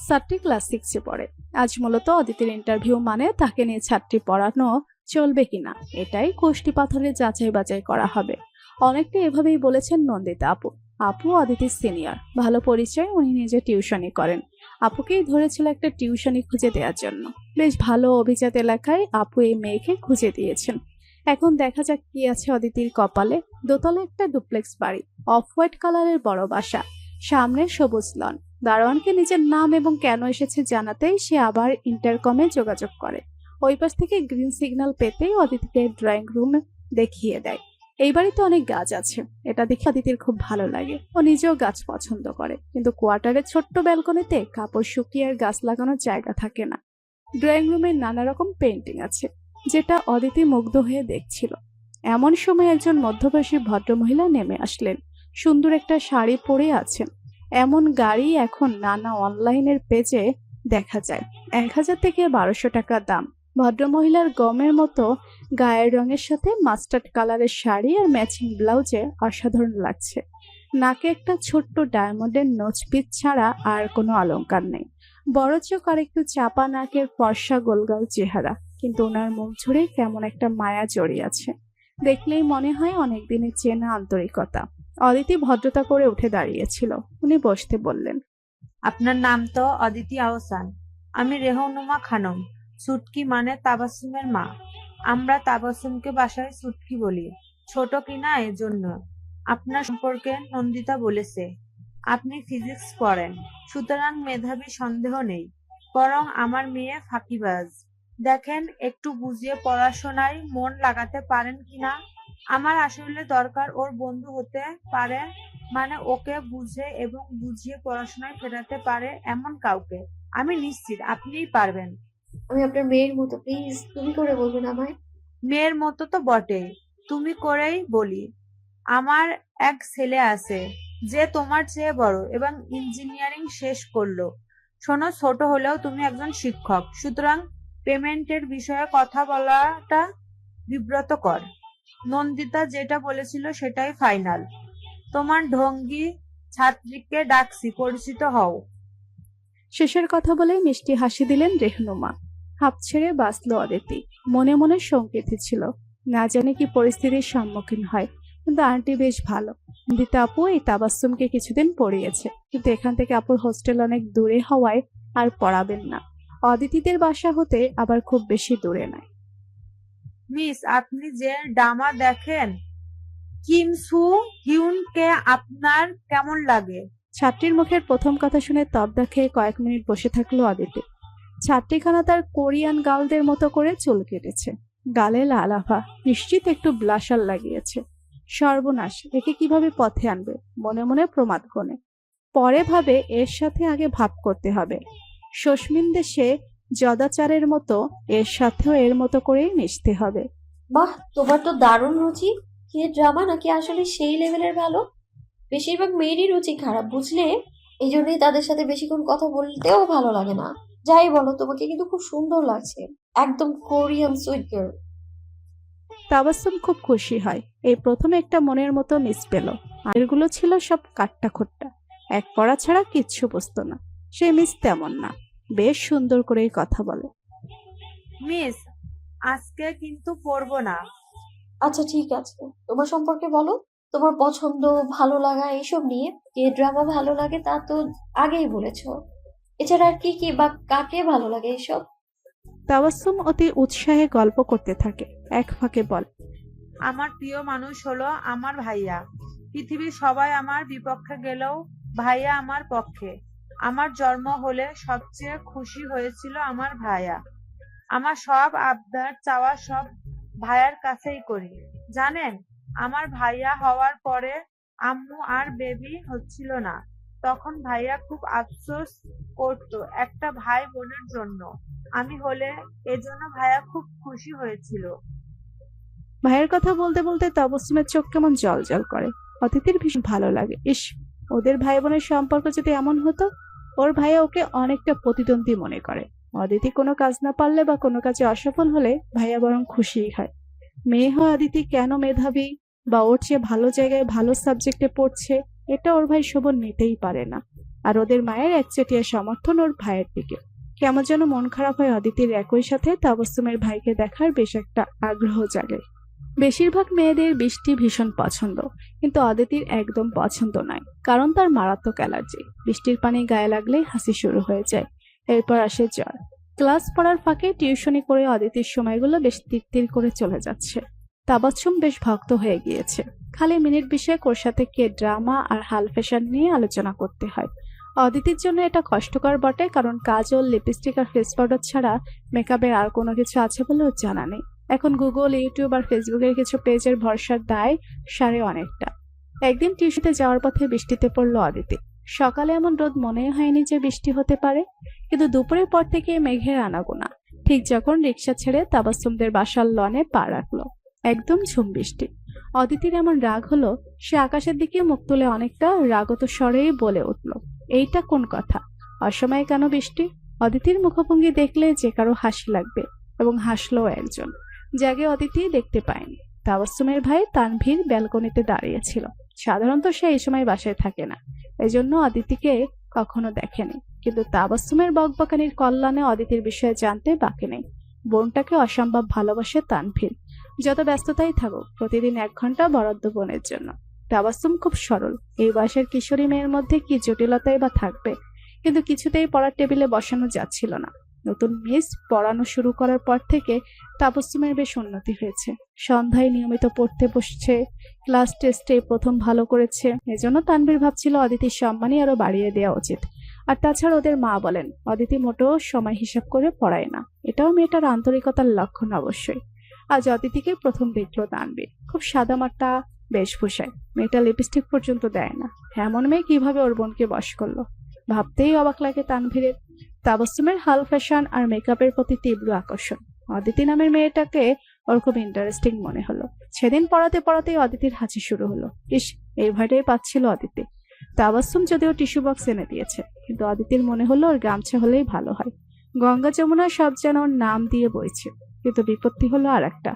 ছাত্রী ক্লাস 6-এ পড়ে। আজ মূলত অদিতির ইন্টারভিউ, মানে তাকে নিয়ে ছাত্রী পড়ানো চলবে কিনা এটাই কোষ্ঠী পাথরে যাচাই বাছাই করা হবে। অনেকটা এভাবেই বলেছেন নন্দিতা আপু। আপু অদিতির সিনিয়র, ভালো পরিচয়, উনি নিজে টিউশনি করেন। আপুকেই ধরেছিল একটা টিউশনি খুঁজে দেওয়ার জন্য। বেশ ভালো অভিজাত এলাকায় আপু এই মেয়েকে খুঁজে দিয়েছেন। এখন দেখা যাক কি আছে অদিতির কপালে। দোতলা একটা ডুপ্লেক্স বাড়ি, অফ হোয়াইট কালারের বড় বাসা, সামনে সবুজ লন। দারোয়ানকে নিজের নাম এবং কেন এসেছে জানাতেই সে আবার ইন্টারকমে যোগাযোগ করে। ওই পাশ থেকে গ্রিন সিগন্যাল পেতেই অদিতিকে ড্রয়িং রুম দেখিয়ে দেয়। এই বাড়িতে অনেক গাছ আছে, এটা দেখে অদিতির খুব ভালো লাগে। ও নিজেও গাছ পছন্দ করে, কিন্তু কোয়ার্টারের ছোট্ট ব্যালকনিতে কাপড় শুকিয়ে আর গাছ লাগানোর জায়গা থাকে না। ড্রয়িং রুমে নানা রকম পেন্টিং আছে, যেটা অদিতি মুগ্ধ হয়ে দেখছিল। এমন সময় একজন মধ্যবয়সী ভদ্রমহিলা নেমে আসলেন। সুন্দর একটা শাড়ি পরে আছেন। এমন গাড়ি এখন নানা অনলাইনের পেজে দেখা যায়। 1000 থেকে 1200 টাকা দাম। ভদ্রমহিলার গমের মতো গায়ের রঙের সাথে মাস্টার্ড কালারের শাড়ি আর ম্যাচিং ব্লাউজে অসাধারণ লাগছে। নাকে একটা ছোট্ট ডায়মন্ডের নোচপিস ছাড়া আর কোনো অলংকার নেই। বড় চোখ আর একটু চাপা নাকের ফর্সা গোলগাল চেহারা, কিন্তু ওনার মুখ জুড়ে কেমন একটা মায়া জড়িয়ে আছে। দেখলেই মনে হয় অনেক দিনের চেনা আন্তরিকতা। অদিতি ভদ্রতা করে উঠে দাঁড়িয়েছিল। উনি বসতে বললেন, আপনার নাম তো অদিতি আহসান। আমি রেহনুমা খানম, সুটকি মানে তাবাসসুমের মা। আমরা তাবাসসুমকে বাসায় সুটকি বলি, ছোট কিনা এজন্য। আপনার সম্পর্কে নন্দিতা বলেছে আপনি ফিজিক্স পড়েন, সুতরাং মেধাবী সন্দেহ নেই, বরং আমার মেয়ে ফাঁকিবাজ। দেখেন একটু বুঝিয়ে পড়াশোনায় মন লাগাতে পারেন কিনা। আমার আসলে দরকার ওর বন্ধু হতে পারে, মানে ওকে বুঝে এবং বুঝিয়ে পড়াশোনায় ফেরাতে পারে এমন কাউকে। আমি নিশ্চিত আপনিই পারবেন। আমি আপনার মেয়ের মতো, প্লিজ তুমি করে বলবেন আমায়। মেয়ের মতো তো বটেই, তুমি করেই বলি। আমার এক ছেলে আছে যে তোমার চেয়ে বড় এবং ইঞ্জিনিয়ারিং শেষ করলো। শোনো, ছোট হলেও তুমি একজন শিক্ষক, সুতরাং পেমেন্টের বিষয়ে কথা বলাটা বিব্রতকর। নন্দিতা যেটা বলেছিল সেটাই ফাইনাল। তোমার ঢঙ্গি ছাত্রীকে ডাকছি, পরিচিত হও। শেষের কথা বলে মিষ্টি হাসি দিলেন রেহনুমা। হাঁপ ছেড়ে বাঁচল অদিতি। মনে মনে শঙ্কিত ছিল, না জানে কি পরিস্থিতির সম্মুখীন হয়। কিন্তু আন্টি বেশ ভালো। দিতা আপু এই তাবাসসুমকে কিছুদিন পড়িয়েছে, কিন্তু এখান থেকে আপুর হোস্টেল অনেক দূরে হওয়ায় আর পড়াবেন না। অদিতিদের বাসা হতে আবার খুব বেশি দূরে নয়। মিস, আপনি যে ড্রামা দেখেন, কিম সু হিউনকে আপনার কেমন লাগে? ছাত্রীর মুখের প্রথম কথা শুনে তবদা খেয়ে কয়েক মিনিট বসে থাকলো অদিতি। ছাত্রীখানা তার কোরিয়ান গার্লদের মতো করে চুল কেটেছে, গালে লাল আভা, নিশ্চিত একটু ব্লাশার লাগিয়েছে। সর্বনাশ, একে কিভাবে পথে আনবে মনে মনে প্রমাদ গণে। পরে ভাবে এর সাথে আগে ভাব করতে হবে। শস্মিন দেশে যদাচারের মতো এর সাথেও এর মতো করেই মিশতে হবে। বাহ, তোমার তো দারুণ রুচি। কে ড্রামা নাকি আসলে সেই লেভেলের ভালো? বেশিরভাগ মেয়েরই রুচি খারাপ, বুঝলে? এই জন্যই তাদের সাথে বেশিক্ষণ কথা বলতেও ভালো লাগে না। যাই বলো, তোমাকে কিন্তু খুব সুন্দর লাগছে, একদম কোরিয়ান সুইট গার্ল। তাবাসসুম খুব খুশি হয়, এই প্রথম একটা মনের মতো মিস পেল। আগেরগুলো ছিল সব কাট্টা খোট্টা, এক পড়া ছাড়া কিচ্ছু বুঝতো না। সে মিস তেমন না, বেশ সুন্দর করেই কথা বলে। মিস, আজকে কিন্তু পড়বো না। আচ্ছা ঠিক আছে, তোমার সম্পর্কে বলো। তোমার পছন্দ, ভালো লাগা এইসব নিয়ে। কে ড্রামা ভালো লাগে তা তো আগেই বলেছো। এছাড়া আর কি কি বা কাকে ভালো লাগে এইসব? তাবাসসুম অতি উৎসাহে গল্প করতে থাকে, এক ফাঁকে বলে, আমার প্রিয় মানুষ হলো আমার ভাইয়া। পৃথিবীর সবাই আমার বিপক্ষে গেলেও ভাইয়া আমার পক্ষে। আমার জন্ম হলে সবচেয়ে খুশি হয়েছিল আমার ভাইয়া। আমার সব আবদার চাওয়া সব ভাইয়ার কাছেই করি। জানেন, আমার ভাইয়া হওয়ার পরে আম্মু আর বেবি হচ্ছিল না, তখন ভাইয়া খুব আফসোস করতো একটা ভাই বোনের জন্য। আমি হলে এজন্য ভাইয়া খুব খুশি হয়েছিল। ভাইয়ের কথা বলতে বলতে তাবাসসুমের চোখ কেমন জল জল করে। অদিতির ভীষণ ভালো লাগে। ইস, ওদের ভাই বোনের সম্পর্ক যদি এমন হতো। ওর ভাইয়া ওকে অনেকটা প্রতিদ্বন্দ্বী মনে করে। অদিতি কোনো কাজ না পারলে বা কোনো কাজে অসফল হলে ভাইয়া বরং খুশিই হয়। মেয়ে হয় অদিতি কেন মেধাবী বা ওর চেয়ে ভালো জায়গায় ভালো সাবজেক্টে পড়ছে, এটা ওর ভাই শোভন নিতেই পারে না। আর ওদের মায়ের একচেটিয়া সমর্থন ওর ভাইয়ের দিকে। কেমন যেন মন খারাপ হয় অদিতির, একই সাথে তাবাসসুমের ভাইকে দেখার বেশ একটা আগ্রহ জাগে। বেশিরভাগ মেয়েদের বৃষ্টি ভীষণ পছন্দ, কিন্তু অদিতির একদম পছন্দ নয়, কারণ তার মারাত্মক অ্যালার্জি। বৃষ্টির পানি গায়ে লাগলেই হাসি শুরু হয়ে যায়, এরপর আসে জ্বর। ক্লাস পড়ার ফাঁকে টিউশনি করে অদিতির সময়গুলো বেশ তির করে চলে যাচ্ছে। তাবাসসুম বেশ ভক্ত হয়ে গিয়েছে। খালি মিনিট বিশেক ওর সাথে কে ড্রামা আর হাল ফ্যাশন নিয়ে আলোচনা করতে হয়। অদিতির জন্য এটা কষ্টকর বটে, কারণ কাজল, লিপস্টিক আর ফেস পাউডার ছাড়া মেকআপের আর কোনো কিছু আছে বলে ওর জানা নেই। এখন গুগল, ইউটিউব আর ফেসবুকের কিছু পেজের ভরসার দায় সারে অনেকটা। একদিন টিউশনিতে যাওয়ার পথে বৃষ্টিতে পড়লো অদিতি। সকালে এমন রোদ মনে হয়নি যে বৃষ্টি হতে পারে, কিন্তু দুপুরের পর থেকে মেঘের আনাগোনা। ঠিক যখন রিক্সা ছেড়ে তাবাসসুমদের বাসার লনে পা রাখলো, একদম ঝুম বৃষ্টি। অদিতির এমন রাগ হলো, সে আকাশের দিকে মুখ তুলে অনেকটা রাগত স্বরেই বলে উঠল, এইটা কোন কথা? অসময়ে কেন বৃষ্টি? অদিতির মুখভঙ্গি দেখলে যে কারো হাসি লাগবে, এবং হাসলো একজন, যাকে অদিতি দেখতে পায়নি। তাবাসসুমের ভাই তানভীর ব্যালকনিতে দাঁড়িয়েছিল। সাধারণত সে এই সময় বাসায় থাকে না, এজন্য অদিতিকে কখনো দেখেনি। কিন্তু তাবাসসুমের বকবকানির কল্যাণে অদিতির বিষয়ে জানতে বাকি নেই। বোনটাকে অসম্ভব ভালোবাসে তানভীর। যত ব্যস্ততাই থাকুক, প্রতিদিন 1 ঘন্টা বরাদ্দ বোনের জন্য। তাবাসসুম খুব সরল। এই বয়সের কিশোরী মেয়ের মধ্যে কি জটিলতাই বা থাকবে, কিন্তু কিছুতেই পড়ার টেবিলে বসানো যাচ্ছিল না। নতুন মিস পড়ানো শুরু করার পর থেকে তাবাসসুমের বেশ উন্নতি হয়েছে। সন্ধ্যায় নিয়মিত পড়তে বসছে, ক্লাস টেস্টে প্রথম ভালো করেছে। এজন্য তানভীর ভাবছিল অদিতির সম্মানই আরো বাড়িয়ে দেওয়া উচিত। আর তাছাড়া ওদের মা বলেন অদিতি মোটেও সময় হিসাব করে পড়ায় না, এটাও মেয়েটার আন্তরিকতার লক্ষণ অবশ্যই। আজ অদিতিকে প্রথম দেখলো তানভীর, খুব সাদামাটা বেশভূষায়। মেয়েটা লিপস্টিক পর্যন্ত দেয় না। এমন মেয়ে কিভাবে ওর বোনকে বশ করলো, ভাবতেই অবাক লাগে তানভীরের। তাবাসসুমের হাল ফ্যাশন আর মেকআপের প্রতি তীব্র আকর্ষণ। অদিতি নামের মেয়েটাকে ওর খুব ইন্টারেস্টিং মনে হলো। সেদিন পড়াতে পড়াতেই অদিতির হাসি শুরু হলো। ইস, এই ভয়টাই পাচ্ছিল অদিতি। তাবাসসুম যদিও টিস্যু বক্স এনে দিয়েছে, কিন্তু অদিতির মনে হলো ওর গামছা হলেই ভালো হয়। গঙ্গা যমুনা সব যেন ওর নাম দিয়ে বইছে, কিন্তু বিপত্তি হলো আর একটা।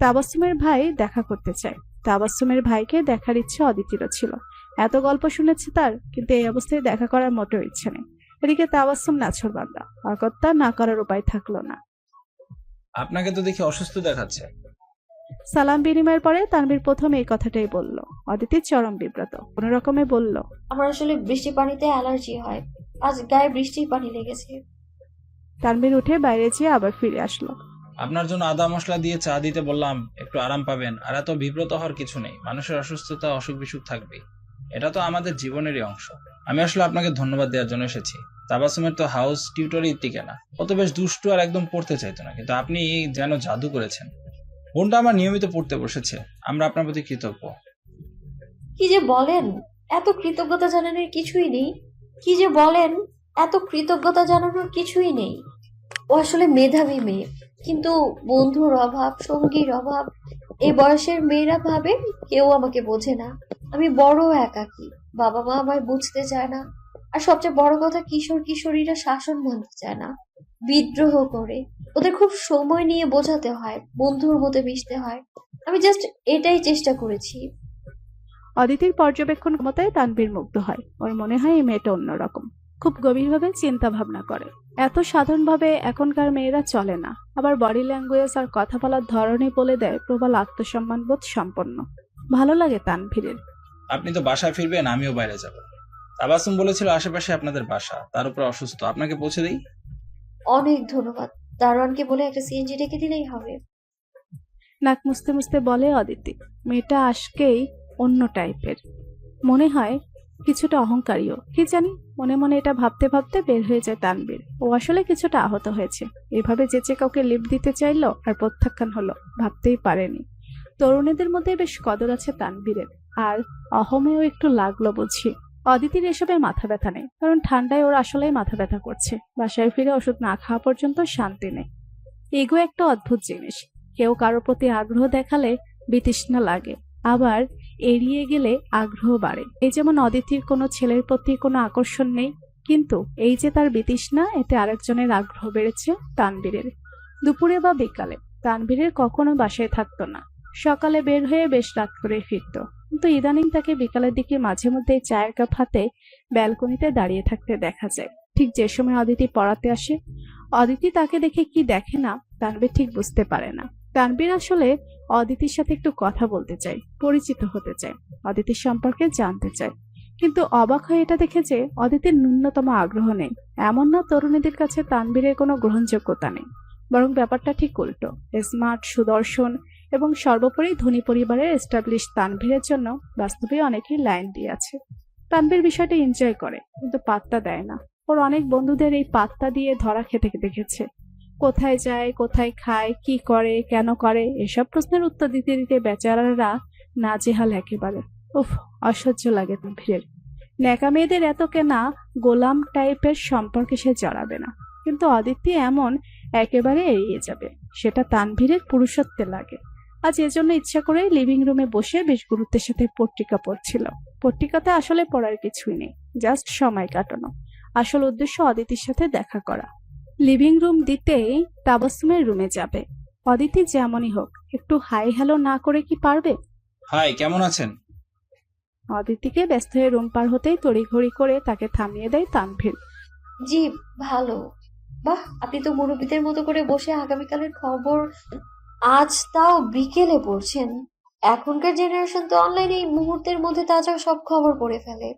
তাবাসসুমের ভাই দেখা করতে চায়। তাবাসসুমের ভাইকে দেখার ইচ্ছে অদিতিরও ছিল। এত গল্প শুনেছে তার, কিন্তু এই অবস্থায় দেখা করার মোটেও ইচ্ছে নেই। এদিকে তাবাসসুম নাছোড়বান্দা, অগত্যা না করার উপায় থাকলো না। আপনাকে তো দেখি অসুস্থ দেখাচ্ছে। সালাম বিনিময়ের পরে তানভীর প্রথম এই কথাটাই বলল। অদিতি চরম বিব্রত, কোনো রকমে বলল, আমার আসলে বৃষ্টির পানিতে অ্যালার্জি হয়। আজ গায়ে বৃষ্টির পানি লেগেছে। তানভীর উঠে বাইরে যেয়ে আবার ফিরে আসলো। আপনার জন্য আদা মশলা দিয়ে চা দিতে বললাম, একটু আরাম পাবেন। আর এত বিব্রত হওয়ার কিছু নেই। মানুষের অসুস্থতা, অসুখ বিসুখ থাকবেই, এটা তো আমাদের জীবনেরই অংশ। আমি আসলে আপনাকে ধন্যবাদ দেওয়ার জন্য এসেছি। তাবাসসুমের তো হাউস টিউটরই টিকে না, ও তো বেশ দুষ্টু আর একদম পড়তে চাইতো না, কিন্তু আপনি যেন জাদু করেছেন। বোনটা আমার নিয়মিত পড়তে বসেছে। আমরা আপনার প্রতি কৃতজ্ঞ। কি যে বলেন, এত কৃতজ্ঞতা জানানোর কিছুই নেই। কি যে বলেন, এত কৃতজ্ঞতা জানানোর কিছুই নেই। ও আসলে মেধাবী মেয়ে, কিন্তু বন্ধুর অভাব, সঙ্গীর অভাব। এই বয়সের মেয়েরা ভাবে কেউ আমাকে বোঝে না, আমি বড় একাকী। বাবা মা আমায় বুঝতে চায় না। আর সবচেয়ে বড় কথা, কিশোর কিশোরীরা শাসন মানতে চায় না, বিদ্রোহ করে। ওদের খুব সময় নিয়ে বোঝাতে হয়, বন্ধুর মতো মিশতে হয়। আমি জাস্ট এটাই চেষ্টা করেছি। অদিতির পর্যবেক্ষণ ক্ষমতায় তানভীর মুগ্ধ হয়। ওর মনে হয় এই মেয়েটা অন্যরকম, খুব গভীরভাবে চিন্তা ভাবনা করে। এত সাধারণভাবে এখনকার মেয়েরা চলে না। আবার বডি ল্যাঙ্গুয়েজ আর কথা বলার ধরনই বলে দেয় প্রবল আত্মসম্মানবোধ সম্পন্ন। ভালো লাগে তানভীরের। আপনি তো বাসায় ফিরবেন, আমিও বাইরে যাব। তাবাসসুম বলেছিল আশেপাশে আপনাদের বাসা, তার উপর অসুস্থ, আপনাকে পৌঁছে দিই? অনেক ধন্যবাদ। দারোয়ানকে বলে একটা সিএনজি ডেকে দিলেই হবে। নাক মুছতে মুছতে বলে অদিতি। মেয়েটা আজকেই অন্য টাইপের, মনে হয় কিছুটা অহংকারীও, কি জানি। মনে মনে এটা ভাবতে ভাবতে বের হয়ে যায় তানভীর। ও আসলে কিছুটা আহত হয়েছে। এভাবে যেচে কাউকে লিফট দিতে চাইলো আর প্রত্যাখ্যান হলো, ভাবতেই পারেনি। তরুণীদের মধ্যে বেশ কদর আছে তানভীরের, আর অহমেও একটু লাগলো বুঝি। অদিতির এসবে মাথা ব্যথা নেই, কারণ ঠান্ডায় ওর আসলেই মাথা ব্যথা করছে। বাসায় ফিরে ওষুধ না খাওয়া পর্যন্ত শান্তি নেই। ইগো একটা অদ্ভুত জিনিস। কেউ কারোর প্রতি আগ্রহ দেখালে বিতৃষ্ণা লাগে, আবার এড়িয়ে গেলে আগ্রহ বাড়ে। এই যেমন অদিতির কোনো ছেলের প্রতি কোনো আকর্ষণ নেই, কিন্তু এই যে তার বিতৃষ্ণা, এতে আরেকজনের আগ্রহ বেড়েছে তানভীরের। দুপুরে বা বিকালে তানভীরের কখনো বাসায় থাকতো না। সকালে বের হয়ে বেশ রাত করে ফিরতো, কিন্তু ইদানিং তাকে বিকালের দিকে মাঝে মধ্যে চায়ের কাপ হাতে ব্যালকনিতে দাঁড়িয়ে থাকতে দেখা যায়। ঠিক যে সময় অদিতি পড়াতে আসে, অদিতি তাকে দেখে কি দেখে না তানভীর ঠিক বুঝতে পারে না। তানভীর আসলে অদিতির সাথে একটু কথা বলতে চায়, পরিচিত হতে চায়, অদিতির সম্পর্কে জানতে চায়। কিন্তু অবাক হয়ে এটা দেখে যে অদিতির ন্যূনতম আগ্রহ নেই। এমন না তরুণীদের কাছে তানভীরের কোনো গ্রহণযোগ্যতা নেই, বরং ব্যাপারটা ঠিক উল্টো। স্মার্ট, সুদর্শন এবং সর্বোপরি ধনী পরিবারের এস্টাবলিশ তানভীরের জন্য বাস্তবে অনেকেই লাইন দিয়ে আছে। তানভীর বিষয়টা এনজয় করে, কিন্তু পাত্তা দেয় না। ওর অনেক বন্ধুদের এই পাত্তা দিয়ে ধরা খেতে দেখেছে। কোথায় যায়, কোথায় খায়, কি করে, কেন করে, এসব প্রশ্নের উত্তর দিতে দিতে বেচারারা নাজেহাল একেবারে। উফ, অসহ্য লাগে তানভীরের। ন্যাকা মেয়েদের এত কেনা গোলাম টাইপের সম্পর্কে সে জড়াবে না, কিন্তু অদিতি এমন একেবারে এড়িয়ে যাবে। সেটা তানভীরের পুরুষত্বে লাগে। আজ এজন্য ইচ্ছা করে লিভিং রুমে বসে বেশ গুরুত্বের সাথে পত্রিকা পড়ছিল। পত্রিকাতে আসলে পড়ার কিছুই নেই, জাস্ট সময় কাটানো। আসল উদ্দেশ্য অদিতির সাথে দেখা করা। লিভিং রুম দিতেই তাবাসসুমের রুমে যাবে। অদিতি যেমনই হোক একটু হাই হ্যালো না করে কি পারবে? হাই, কেমন আছেন? অদিতিকে ব্যস্ত হয়ে রুম পার হতেই তড়িঘড়ি করে তাকে থামিয়ে দেয় তানভীর। জি ভালো। বাহ, আপনি তো মুরব্বীদের মতো করে বসে আগামীকালের খবর আজ তাও বিকেলে পড়ছেন। এখনকার জেনারেশন তো অনলাইনে এই মুহূর্তের মধ্যে তাজা সব খবর পড়ে ফেলে।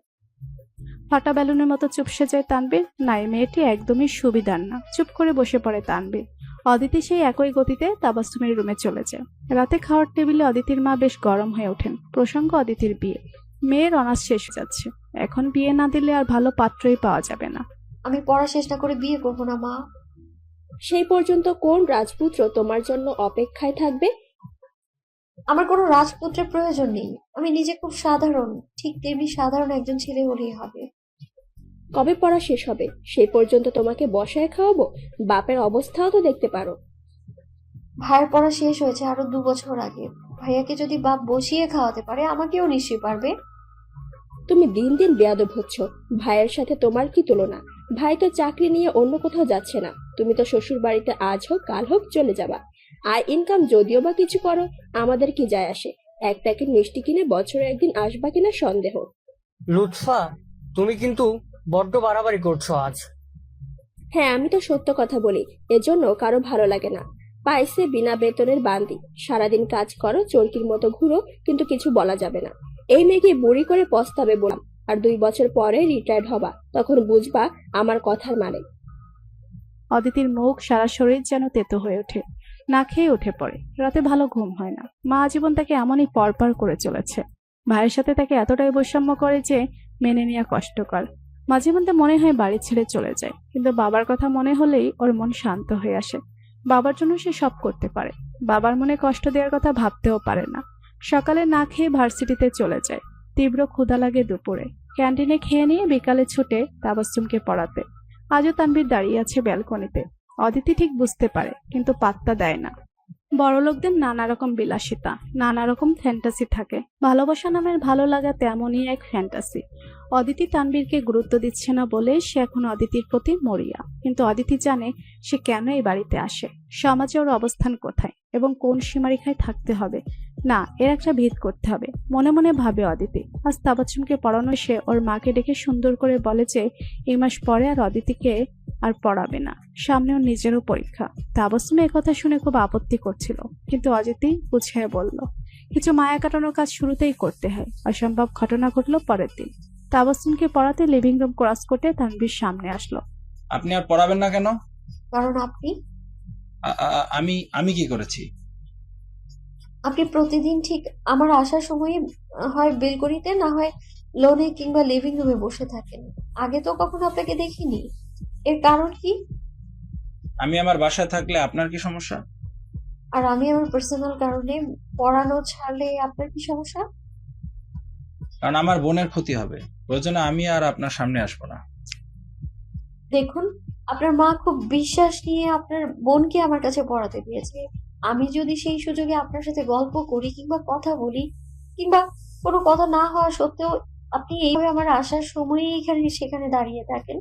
ফাটা বেলুনের মতো চুপসে যায় তানভীর। নাই, মেয়েটি একদমই সুবিধার না। চুপ করে বসে পড়ে তানভীর। অদিতি সেই একই গতিতে তাবাসসুমের রুমে চলে যায়। রাতে খাওয়ার টেবিলে অদিতির মা বেশ গরম হয়ে ওঠেন। প্রসঙ্গ অদিতির বিয়ে। মেয়ের অনার্স শেষ হয়ে যাচ্ছে, এখন বিয়ে না দিলে আর ভালো পাত্রই পাওয়া যাবে না। আমি পড়া শেষ না করে বিয়ে করবো না মা। সেই পর্যন্ত কোন রাজপুত্র তোমার জন্য অপেক্ষায় থাকবে? আমার কোনো রাজপুত্রের প্রয়োজন নেই। আমি নিজে খুব সাধারণ, ঠিক তেমনি সাধারণ একজন ছেলে হলেই হবে। কবে পড়া শেষ হবে? সেই পর্যন্ত তোমাকে বসায় খাওয়াবো। বাপের অবস্থাও তো দেখতে পারো। ভাইয়ের পড়া শেষ হয়েছে আরো 2 বছর আগে। ভাইয়াকে যদি বাপ বসিয়ে খাওয়াতে পারে, আমাকেও নিশ্চয়ই পারবে। তুমি দিন দিন বেয়াদব হচ্ছ। ভাইয়ের সাথে তোমার কি তুলনা? ভাই তো চাকরি নিয়ে অন্য কোথাও যাচ্ছে না। তুমি তো শ্বশুর বাড়িতে আজ হোক কাল হোক চলে যাবা। আয় ইনকাম যদিও বা কিছু করো, আমাদের কি যায় আসে? এক প্যাকেট মিষ্টি কিনে বছরে একদিন আসবা কিনা সন্দেহ। লুৎফা, তুমি কিন্তু বড্ড বাড়াবাড়ি করছো আজ। হ্যাঁ, আমি তো সত্য কথা বলি, এজন্য কারো ভালো লাগে না। পাইছে বিনা বেতনের বান্দি। সারাদিন কাজ করো, চরকির মতো ঘুরো, কিন্তু কিছু বলা যাবে না। এই মেয়েকে বুড়ি করে পস্তাবে বললাম, আর 2 বছর পরে রিটায়ার্ড হবা, তখন বুঝবা আমার কথার মানে। অদিতির মুখ, সারা শরীর যেন তেতো হয়ে ওঠে। না খেয়ে উঠে পড়ে। রাতে ভালো ঘুম হয় না। মা আজীবন তাকে এমনই পরপর করে চলেছে। ভাইয়ের সাথে তাকে এতটাই বৈষম্য করে যে মেনে নেওয়া কষ্টকর। মাঝে মধ্যে মনে হয় বাড়ি ছেড়ে চলে যায়, কিন্তু বাবার কথা মনে হলেই ওর মন শান্ত হয়ে আসে। বাবার জন্য সে সব করতে পারে। বাবার মনে কষ্ট দেওয়ার কথা ভাবতেও পারে না। সকালে না খেয়ে ভার্সিটিতে চলে যায়। তীব্র ক্ষুধা লাগে দুপুরে। ক্যান্টিনে খেয়ে নিয়ে বিকালে ছুটে তাবাসসুমকে পড়াতে। আজও তানভীর দাঁড়িয়ে আছে ব্যালকনিতে। অদিতি ঠিক বুঝতে পারে, কিন্তু পাত্তা দেয় না। বড়লোকদের নানা রকম বিলাসিতা, নানা রকম ফ্যান্টাসি থাকে। ভালোবাসা নামের ভালো লাগা তেমনই এক ফ্যান্টাসি। অদিতি তানভীরকে গুরুত্ব দিচ্ছে না বলে সে এখন অদিতির প্রতি মরিয়া। কিন্তু অদিতি জানে সে কেন এই বাড়িতে আসে, সমাজে ওর অবস্থান কোথায় এবং কোন সীমারেখায় থাকতে হবে না, এর একটা ভিত করতে হবে। মনে মনে ভাবে অদিতি। আজ তাবাচ্চুমকে পড়ানো সে ওর মাকে ডেকে সুন্দর করে বলে যে এই মাস পরে আর অদিতিকে আর পড়াবে না, সামনে ওর নিজেরও পরীক্ষা। তাবাচ্চুম এই কথা শুনে খুব আপত্তি করছিল, কিন্তু অদিতি বুঝিয়ে বলল কিছু মায়া কাটানোর কাজ শুরুতেই করতে হয়। অসম্ভব ঘটনা ঘটলো পরের দিন। তাবাচ্চুমকে পড়াতে লিভিং রুম ক্রস করতে তানভীর সামনে আসলো। আপনি আর পড়াবেন না কেন? কারণ আপনি আমি কি করেছি? আপনি প্রতিদিন ঠিক আমার আসার সময় হয় বেলকনিতে, না হয় লোনে কিংবা লিভিং রুমে বসে থাকেন। আগে তো কখনো আপনাকে দেখিনি। এর কারণ কি? আমি আমার বাসায় থাকলে আপনার কি সমস্যা? আর আমি আমার পার্সোনাল কারণে পড়ানো ছাড়লে আপনার কি সমস্যা? কারণ আমার বোনের ক্ষতি হবে, প্রয়োজনে আমি আর আপনার সামনে আসবো না। দেখুন, আপনার মা খুব বিশ্বাস নিয়ে আপনার বোনকে আমার কাছে পড়াতে দিয়েছে। আমি যদি সেই সুযোগে আপনার সাথে গল্প করি কিংবা কথা বলি, কিংবা কোনো কথা না হওয়া সত্ত্বেও আপনি এইভাবে আমার আসার সময়ই এখানে সেখানে দাঁড়িয়ে থাকেন,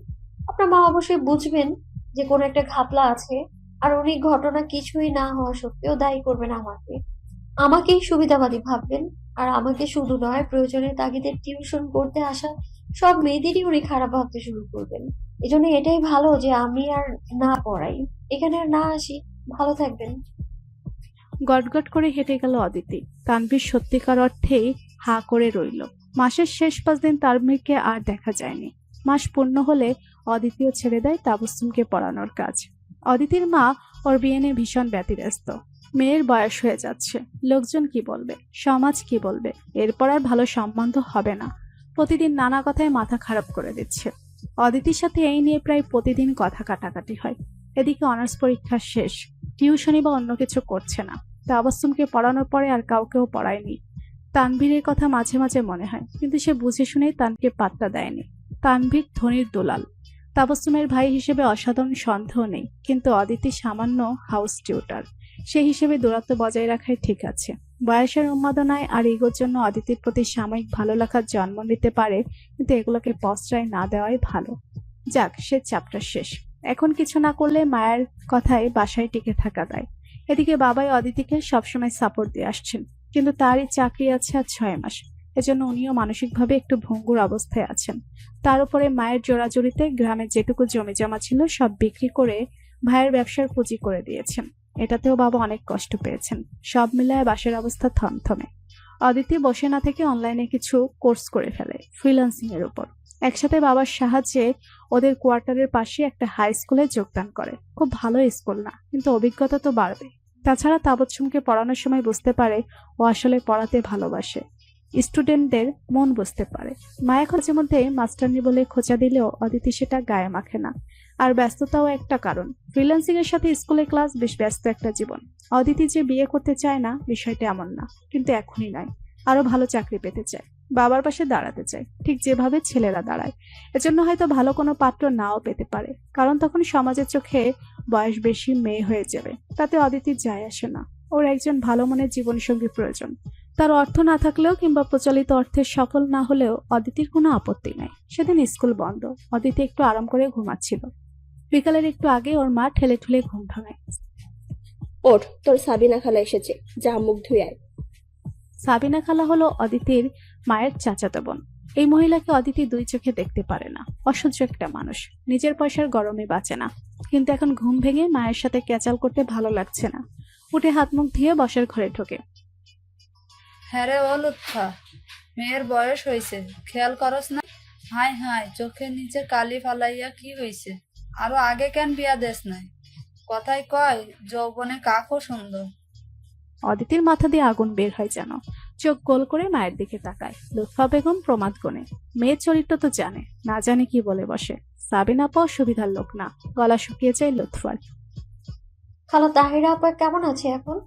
আপনার মা অবশ্যই বুঝবেন যে কোনো একটা ঘাপলা আছে। আর উনি ঘটনা কিছুই না হওয়া সত্ত্বেও দায়ী করবেন আমাকে। আমাকেই সুবিধাবাদী ভাববেন। আর আমাকে শুধু নয়, প্রয়োজনে তাগিদে টিউশন করতে আসা সব মেয়েদেরই উনি খারাপ ভাবতে শুরু করবেন। এজন্য এটাই ভালো যে আমি আর না পড়াই, এখানে আর না আসি। ভালো থাকবেন। গটগট করে হেঁটে গেল অদিতি। তানভীর সত্যিকার অর্থেই হা করে রইল। মাসের শেষ 5 দিন তানভীরকে আর দেখা যায়নি। মাস পূর্ণ হলে অদিতিও ছেড়ে দেয় তাবাচ্চুমকে পড়ানোর কাজ। অদিতির মা ওর বিয়ে নিয়ে ভীষণ ব্যতিব্যস্ত। মেয়ের বয়স হয়ে যাচ্ছে, লোকজন কি বলবে, সমাজ কি বলবে, এরপর আর ভালো সম্বন্ধ হবে না। প্রতিদিন নানা কথায় মাথা খারাপ করে দিচ্ছে। অদিতির সাথে এই নিয়ে প্রায় প্রতিদিন কথা কাটাকাটি হয়। এদিকে অনার্স পরীক্ষা শেষ, টিউশনি বা অন্য কিছু করছে না। তাবাচ্চুমকে পড়ানোর পরে আর কাউকেও পড়ায়নি। তানভীরের কথা মাঝে মাঝে মনে হয়, কিন্তু সে বুঝে শুনেই তানকে পাত্তা দেয়নি। তানভীর ধনির দুলাল, তাবাচ্চুমের ভাই হিসেবে অসাধারণ সন্দেহ নেই, কিন্তু অদিতি সামান্য হাউস টিউটার, সে হিসেবে দূরত্ব বজায় রাখাই ঠিক আছে। বয়সের উন্মাদনায় আর ইগোর জন্য অদিতির প্রতি সাময়িক ভালো লাগার জন্ম নিতে পারে, কিন্তু এগুলোকে প্রশ্রয় না দেওয়াই ভালো। যাক, সে চ্যাপ্টার শেষ। এখন কিছু না করলে মায়ের কথায় বাসায় টিকে থাকা দেয়। এদিকে বাবাই অদিতিকে সবসময় সাপোর্ট দিয়ে আসছেন, কিন্তু তারই চাকরি আছে আর 6 মাস। এজন্য উনিও মানসিকভাবে একটু ভঙ্গুর অবস্থায় আছেন। তার উপরে মায়ের জোরাজুরিতে গ্রামে যেটুকু জমি জমা ছিল সব বিক্রি করে ভাইয়ের ব্যবসার পুঁজি করে দিয়েছেন। এটাতেও বাবা অনেক কষ্ট পেয়েছেন। সব মিলায় বাসের অবস্থা থমথমে। অদিতি বসে না থেকে অনলাইনে কিছু কোর্স করে ফেলে ফ্রিল্যান্সিং এর উপর। একসাথে বাবার সাহায্যে ওদের কোয়ার্টারের পাশে একটা হাই স্কুলে যোগদান করে। খুব ভালো স্কুল না, কিন্তু অভিজ্ঞতা তো বাড়বে। তাছাড়া তাবাচ্চুমকে পড়ানোর সময় বুঝতে পারে ও আসলে পড়াতে ভালোবাসে, স্টুডেন্টদের মন বুঝতে পারে। মায়া খোঁজের মধ্যে মাস্টারনি বলে খোঁচা দিলেও অদিতি সেটা গায়ে মাখে না। আর ব্যস্ততাও একটা কারণ। ফ্রিল্যান্সিং এর সাথে স্কুলে ক্লাস, বেশ ব্যস্ত একটা জীবন। অদিতি যে বিয়ে করতে চায় না বিষয়টা এমন না, কিন্তু এখনই নয়। আরো ভালো চাকরি পেতে চায়, বাবার পাশে দাঁড়াতে চায়, ঠিক যেভাবে ছেলেরা দাঁড়ায়। এজন্য হয়তো ভালো কোনো পাত্র নাও পেতে পারে, কারণ তখন সমাজের চোখে বয়স বেশি মেয়ে হয়ে যাবে। তাতে অদিতির যায় আসে না। ওর একজন ভালো মনের জীবনসঙ্গী প্রয়োজন। তার অর্থ না থাকলেও কিংবা প্রচলিত অর্থে সফল না হলেও অদিতির কোনো আপত্তি নাই। সেদিন স্কুল বন্ধ, অদিতি একটু আরাম করে ঘুমাচ্ছিল। বিকালের একটু আগে ওর মা ঠেলে ঠুলে ঘুম ভাঙায়। ওঠ, তোর সাবিনা খালা এসেছে, যা মুখ ধুয়ে আয়। সাবিনা খালা হলো অদিতির মায়ের চাচাতো বোন। এই মহিলাকে অদিতি 2 চোখে দেখতে পারে না। অসহ্য একটা মানুষ, নিজের পয়সার গরমে বাঁচে না। কিন্তু এখন ঘুম ভেঙে মায়ের সাথে ক্যাচাল করতে ভালো লাগছে না। উঠে হাত মুখ ধুয়ে বসার ঘরে ঢোকে। হ্যাঁ রে ও লুৎফা, মেয়ের বয়স হয়েছে, খেয়াল করস না? হাই হাই, চোখের নিচে কালি ফালাইয়া কি হয়েছে? আরো আগে কেন বিয়া দেশ নাই? কথাই কয় যৌবনে কাকও সুন্দর। অদিতির মাথা দিয়ে আগুন বের হয় যেন। চোখ গোল করে মায়ের দিকে তাকায়। লুৎফা বেগম প্রমাদ গনে। মেয়ের চরিত্র তো জানে, না জানে কি বলে বসে। সাবিনা আপাও সুবিধার লোক না, গলা শুকিয়ে যায় লুৎফার। খালা তাহিরা আপা কেমন আছে এখন?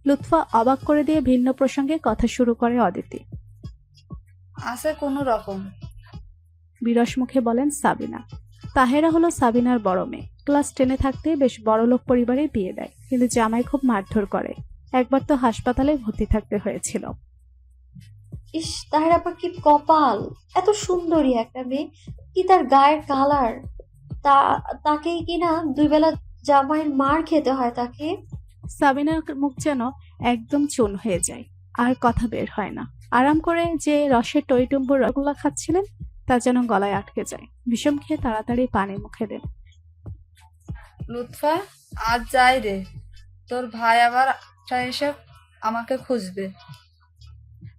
লুৎফা অবাক করে দিয়ে ভিন্ন প্রসঙ্গে কথা শুরু করে অদিতি। আছে কোনো রকম। বিরস মুখে বলেন সাবিনা। তাহেরা হলো সাবিনার বড় মেয়ে। ক্লাস 10-এ থাকতে বেশ বড়লোক পরিবারে বিয়ে দেয়, কিন্তু জামাই খুব মারধর করে। একবার তো হাসপাতালে ভর্তি থাকতে হয়েছিল। ইস, তাহিরা আপা কি কপাল! এত সুন্দরী একটা মেয়ে, কি তার গায়ের কালার! তাকেই কিনা 2 বেলা জামাইয়ের মার খেতে হয় তাকে। সাবিনার মুখ যেন একদম চুন হয়ে যায়, আর কথা বের হয় না। আরাম করে যে রসের টইটুম্বুর রসগোল্লা খাচ্ছিলেন তা যেন গলায় আটকে যায়। বিষম খেয়ে তাড়াতাড়ি পানি মুখে দেন। লুৎফা, আজ যাই রে, তোর ভাই আবার এসে আমাকে খুঁজবে।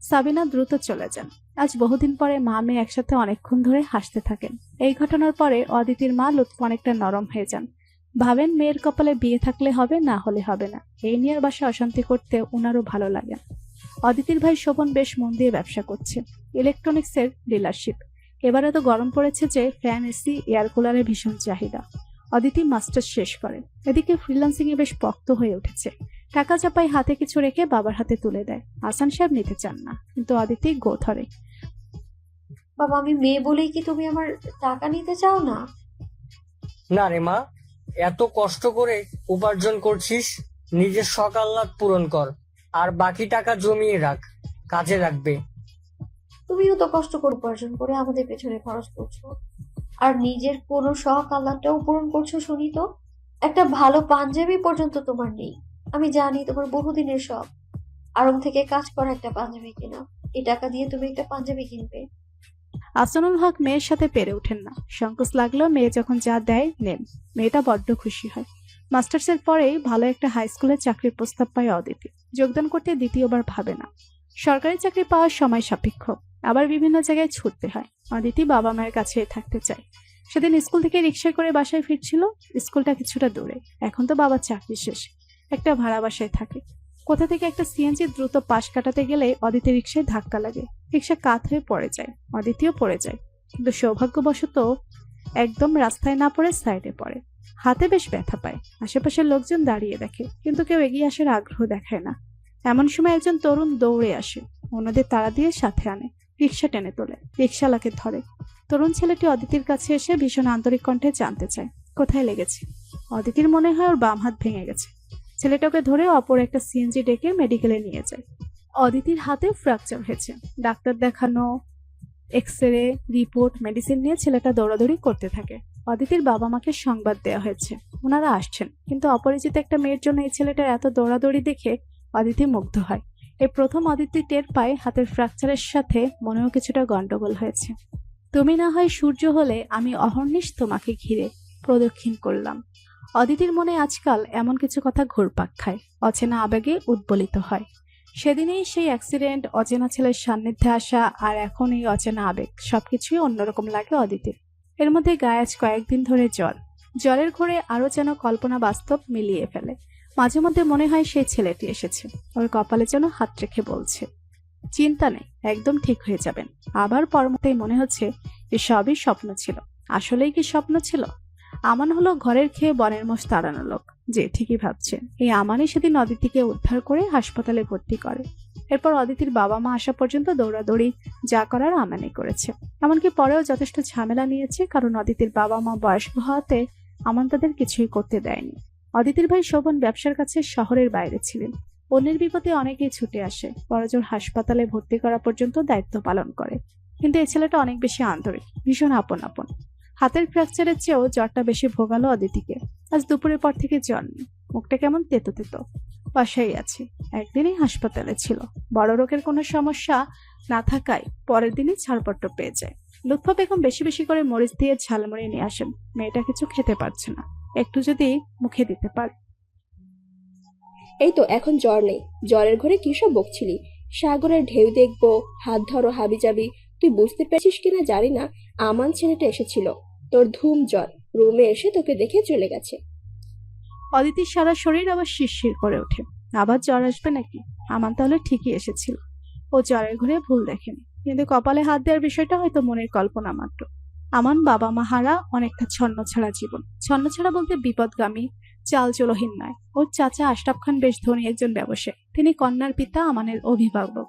সাবিনা দ্রুত চলে যান। আজ বহুদিন পরে মা মেয়ে একসাথে অনেকক্ষণ ধরে হাসতে থাকেন। এই ঘটনার পরে অদিতির মা লুৎফা অনেকটা নরম হয়ে যান। ভাবেন মেয়ের কপালে বিয়ে থাকলে হবে, না হলে হবে না। এই নিয়ে বাসা অশান্তি করতে ওনারও ভালো লাগে। অদিতির ভাই শোভন বেশ মন দিয়ে ব্যবসা করছে, ইলেকট্রনিক্সের ডিলারশিপ। এবারে তো গরম পড়েছে যে ফ্যান, এসি, এয়ার কুলারের ভীষণ চাহিদা। অদিতি মাস্টার্স শেষ করে, এদিকে ফ্রিল্যান্সিং এ বেশ পক্ত হয়ে উঠেছে। টাকা চাপাই হাতে কিছু রেখে বাবার হাতে তুলে দেয়। হাসান সাহেব নিতে চান না, কিন্তু অদিতি গো ধরে। বাবা, আমি মেয়ে বলেই কি তুমি আমার টাকা নিতে চাও না? না রে মা, এত কষ্ট করে উপার্জন করছিস, নিজের শখ আহ্লাদ পূরণ কর, আর বাকি টাকা জমিয়ে রাখ, কাজে লাগবে। তুমিও তো কষ্ট করে উপার্জন করে আমাদের পেছনে খরচ করছো, আর নিজের কোনো শখ আহ্লাদটাও পূরণ করছো। শুনি তো, একটা ভালো পাঞ্জাবি পর্যন্ত তোমার নেই। আমি জানি তোমার বহুদিনের শখ আড়ং থেকে কাজ করা একটা পাঞ্জাবি কেনা। এই টাকা দিয়ে তুমি একটা পাঞ্জাবি কিনবে। আসানুল হক মেয়ের সাথে পেরে ওঠেন না। সংকোচ লাগলেও মেয়ে যখন যা দেয় নেন। মেয়েটা বড্ড খুশি হয়। মাস্টার্সের পরেই ভালো একটা হাই স্কুলে চাকরির প্রস্তাব পায় অদিতি। যোগদান করতে দ্বিতীয়বার ভাবে না। সরকারি চাকরি পাওয়ার সময় সাপেক্ষ, আবার বিভিন্ন জায়গায় ছুটতে হয়। অদিতি বাবা মায়ের কাছে থাকতে চায়। সেদিন স্কুল থেকে রিক্সায় করে বাসায় ফিরছিল। স্কুলটা কিছুটা দূরে। এখন তো বাবার চাকরি শেষ, একটা ভাড়া বাসায় থাকে। কোথা থেকে একটা সিএনজি দ্রুত পাশ কাটাতে গেলে অদিতি রিক্সায় ধাক্কা লাগে। রিক্সা কাত হয়ে পড়ে যায়, অদিতিও পড়ে যায়, কিন্তু সৌভাগ্যবশত একদম রাস্তায় না পড়ে সাইডে পড়ে। হাতে বেশ ব্যথা পায়। আশেপাশের লোকজন দাঁড়িয়ে দেখে, কিন্তু কেউ এগিয়ে আসার আগ্রহ দেখায় না। এমন সময় একজন তরুণ দৌড়ে আসে, অন্যদের তাড়া দিয়ে সাথে আনে, রিক্সা টেনে তোলে, রিক্সাওয়ালাকে ধরে। তরুণ ছেলেটি অদিতির কাছে এসে ভীষণ আন্তরিক কণ্ঠে জানতে চায় কোথায় লেগেছে। অদিতির মনে হয় ওর বাম হাত ভেঙে গেছে। ছেলেটাকে ধরে অপর একটা সিএনজি ডেকে মেডিকেলে নিয়ে যায়। অদিতির হাতে ফ্র্যাকচার হয়েছে। ডাক্তার দেখানো, এক্সরে, রিপোর্ট, মেডিসিন নিয়ে ছেলেটা দৌড়াদৌড়ি করতে থাকে। অদিতির বাবা মাকে সংবাদ দেওয়া হয়েছে, ওনারা আসছেন। কিন্তু অপরিচিত একটা মেয়ের জন্য এই ছেলেটার এত দৌড়াদৌড়ি দেখে অদিতি মুগ্ধ হয়। এই প্রথম অদিতি টের পায় হাতের ফ্র্যাকচারের সাথে মনেও কিছুটা গন্ডগোল হয়েছে। তুমি না হয় সূর্য হলে আমি অহর্নিশ তোমাকে ঘিরে প্রদক্ষিণ করলাম। অদিতির মনে আজকাল এমন কিছু কথা ঘুরপাক খায়, অচেনা আবেগে উদ্বলিত হয়। সেদিনেই সেই অ্যাক্সিডেন্ট, অচেনা ছেলের সান্নিধ্যে আসা, আর এখন এই অচেনা আবেগ, সবকিছুই অন্যরকম লাগে অদিতির। এর মধ্যে গায়ে আজ কয়েকদিন ধরে জ্বর। জ্বরের ঘোরে আরো যেন কল্পনা বাস্তব মিলিয়ে ফেলে। মাঝে মধ্যে মনে হয় সেই ছেলেটি এসেছে, ওর কপালে যেন হাত রেখে বলছে, চিন্তা নেই, একদম ঠিক হয়ে যাবেন। আবার পরমতেই মনে হচ্ছে এসবই স্বপ্ন ছিল। আসলেই কি স্বপ্ন ছিল? আমান হলো ঘরের খেয়ে বনের মোষ তাড়ানো লোক। যে ঠিকই ভাবছে, এই আমানই সেদিন অদিতিকে উদ্ধার করে হাসপাতালে ভর্তি করে। এরপর অদিতির বাবা মা আসা পর্যন্ত দৌড়াদৌড়ি যা করার আমানই করেছে। এমনকি পরেও যথেষ্ট ঝামেলা নিয়েছে, কারণ অদিতির বাবা মা বয়স্ক হওয়াতে আমান তাদের কিছুই করতে দেয়নি। অদিতির ভাই শোভন ব্যবসার কাছে শহরের বাইরে ছিলেন। অন্যের বিপদে অনেকেই ছুটে আসে, বড়জোর হাসপাতালে ভর্তি করা পর্যন্ত দায়িত্ব পালন করে। কিন্তু এই ছেলেটা অনেক বেশি আন্তরিক, ভীষণ আপন আপন। হাতের ফ্র্যাকচারের চেয়েও জ্বরটা বেশি ভোগালো অদিতিকে। আজ দুপুরের পর থেকে জ্বর নেই, মুখটা কেমন তেতো তেতো। বাসায় আছে, একদিনই হাসপাতালে ছিল। বড় রোগের কোনো সমস্যা না থাকায় পরের দিনই ছাড়পত্র পেয়ে যায়। লুৎফা বেগম বেশি বেশি করে মরিচ দিয়ে ঝালমুড়ি নিয়ে আসেন। মেয়েটা কিছু খেতে পারছে না, একটু যদি মুখে দিতে পারে। এই তো এখন জ্বর নেই, জ্বরের ঘরে কি সব বকছিলি? সাগরের ঢেউ দেখবো, হাত ধরো হাবি যাবি। তুই বুঝতে পেরেছিস কিনা জানি না, আমান ছেলেটা এসেছিল, তোর ধুম জ্বর, রুমে এসে তোকে দেখে চলে গেছে। অদিতির সারা শরীর আবার শিরশির করে ওঠে। আবার জ্বর আসবে নাকি? আমান তাহলে ঠিকই এসেছিল। ও জ্বরের ঘরে ভুল দেখেনি, কিন্তু কপালে হাত দেওয়ার বিষয়টা হয়তো মনের কল্পনা মাত্র। আমান বাবা মা হারা অনেকটা ছন্নছাড়া জীবন। ছন্নছাড়া বলতে বিপদগামী, চালচলহীন নয়। ওর চাচা আশরাফ খান বেশ ধনী একজন ব্যবসায়ী। তিনি কন্যার পিতা, আমানের অভিভাবক।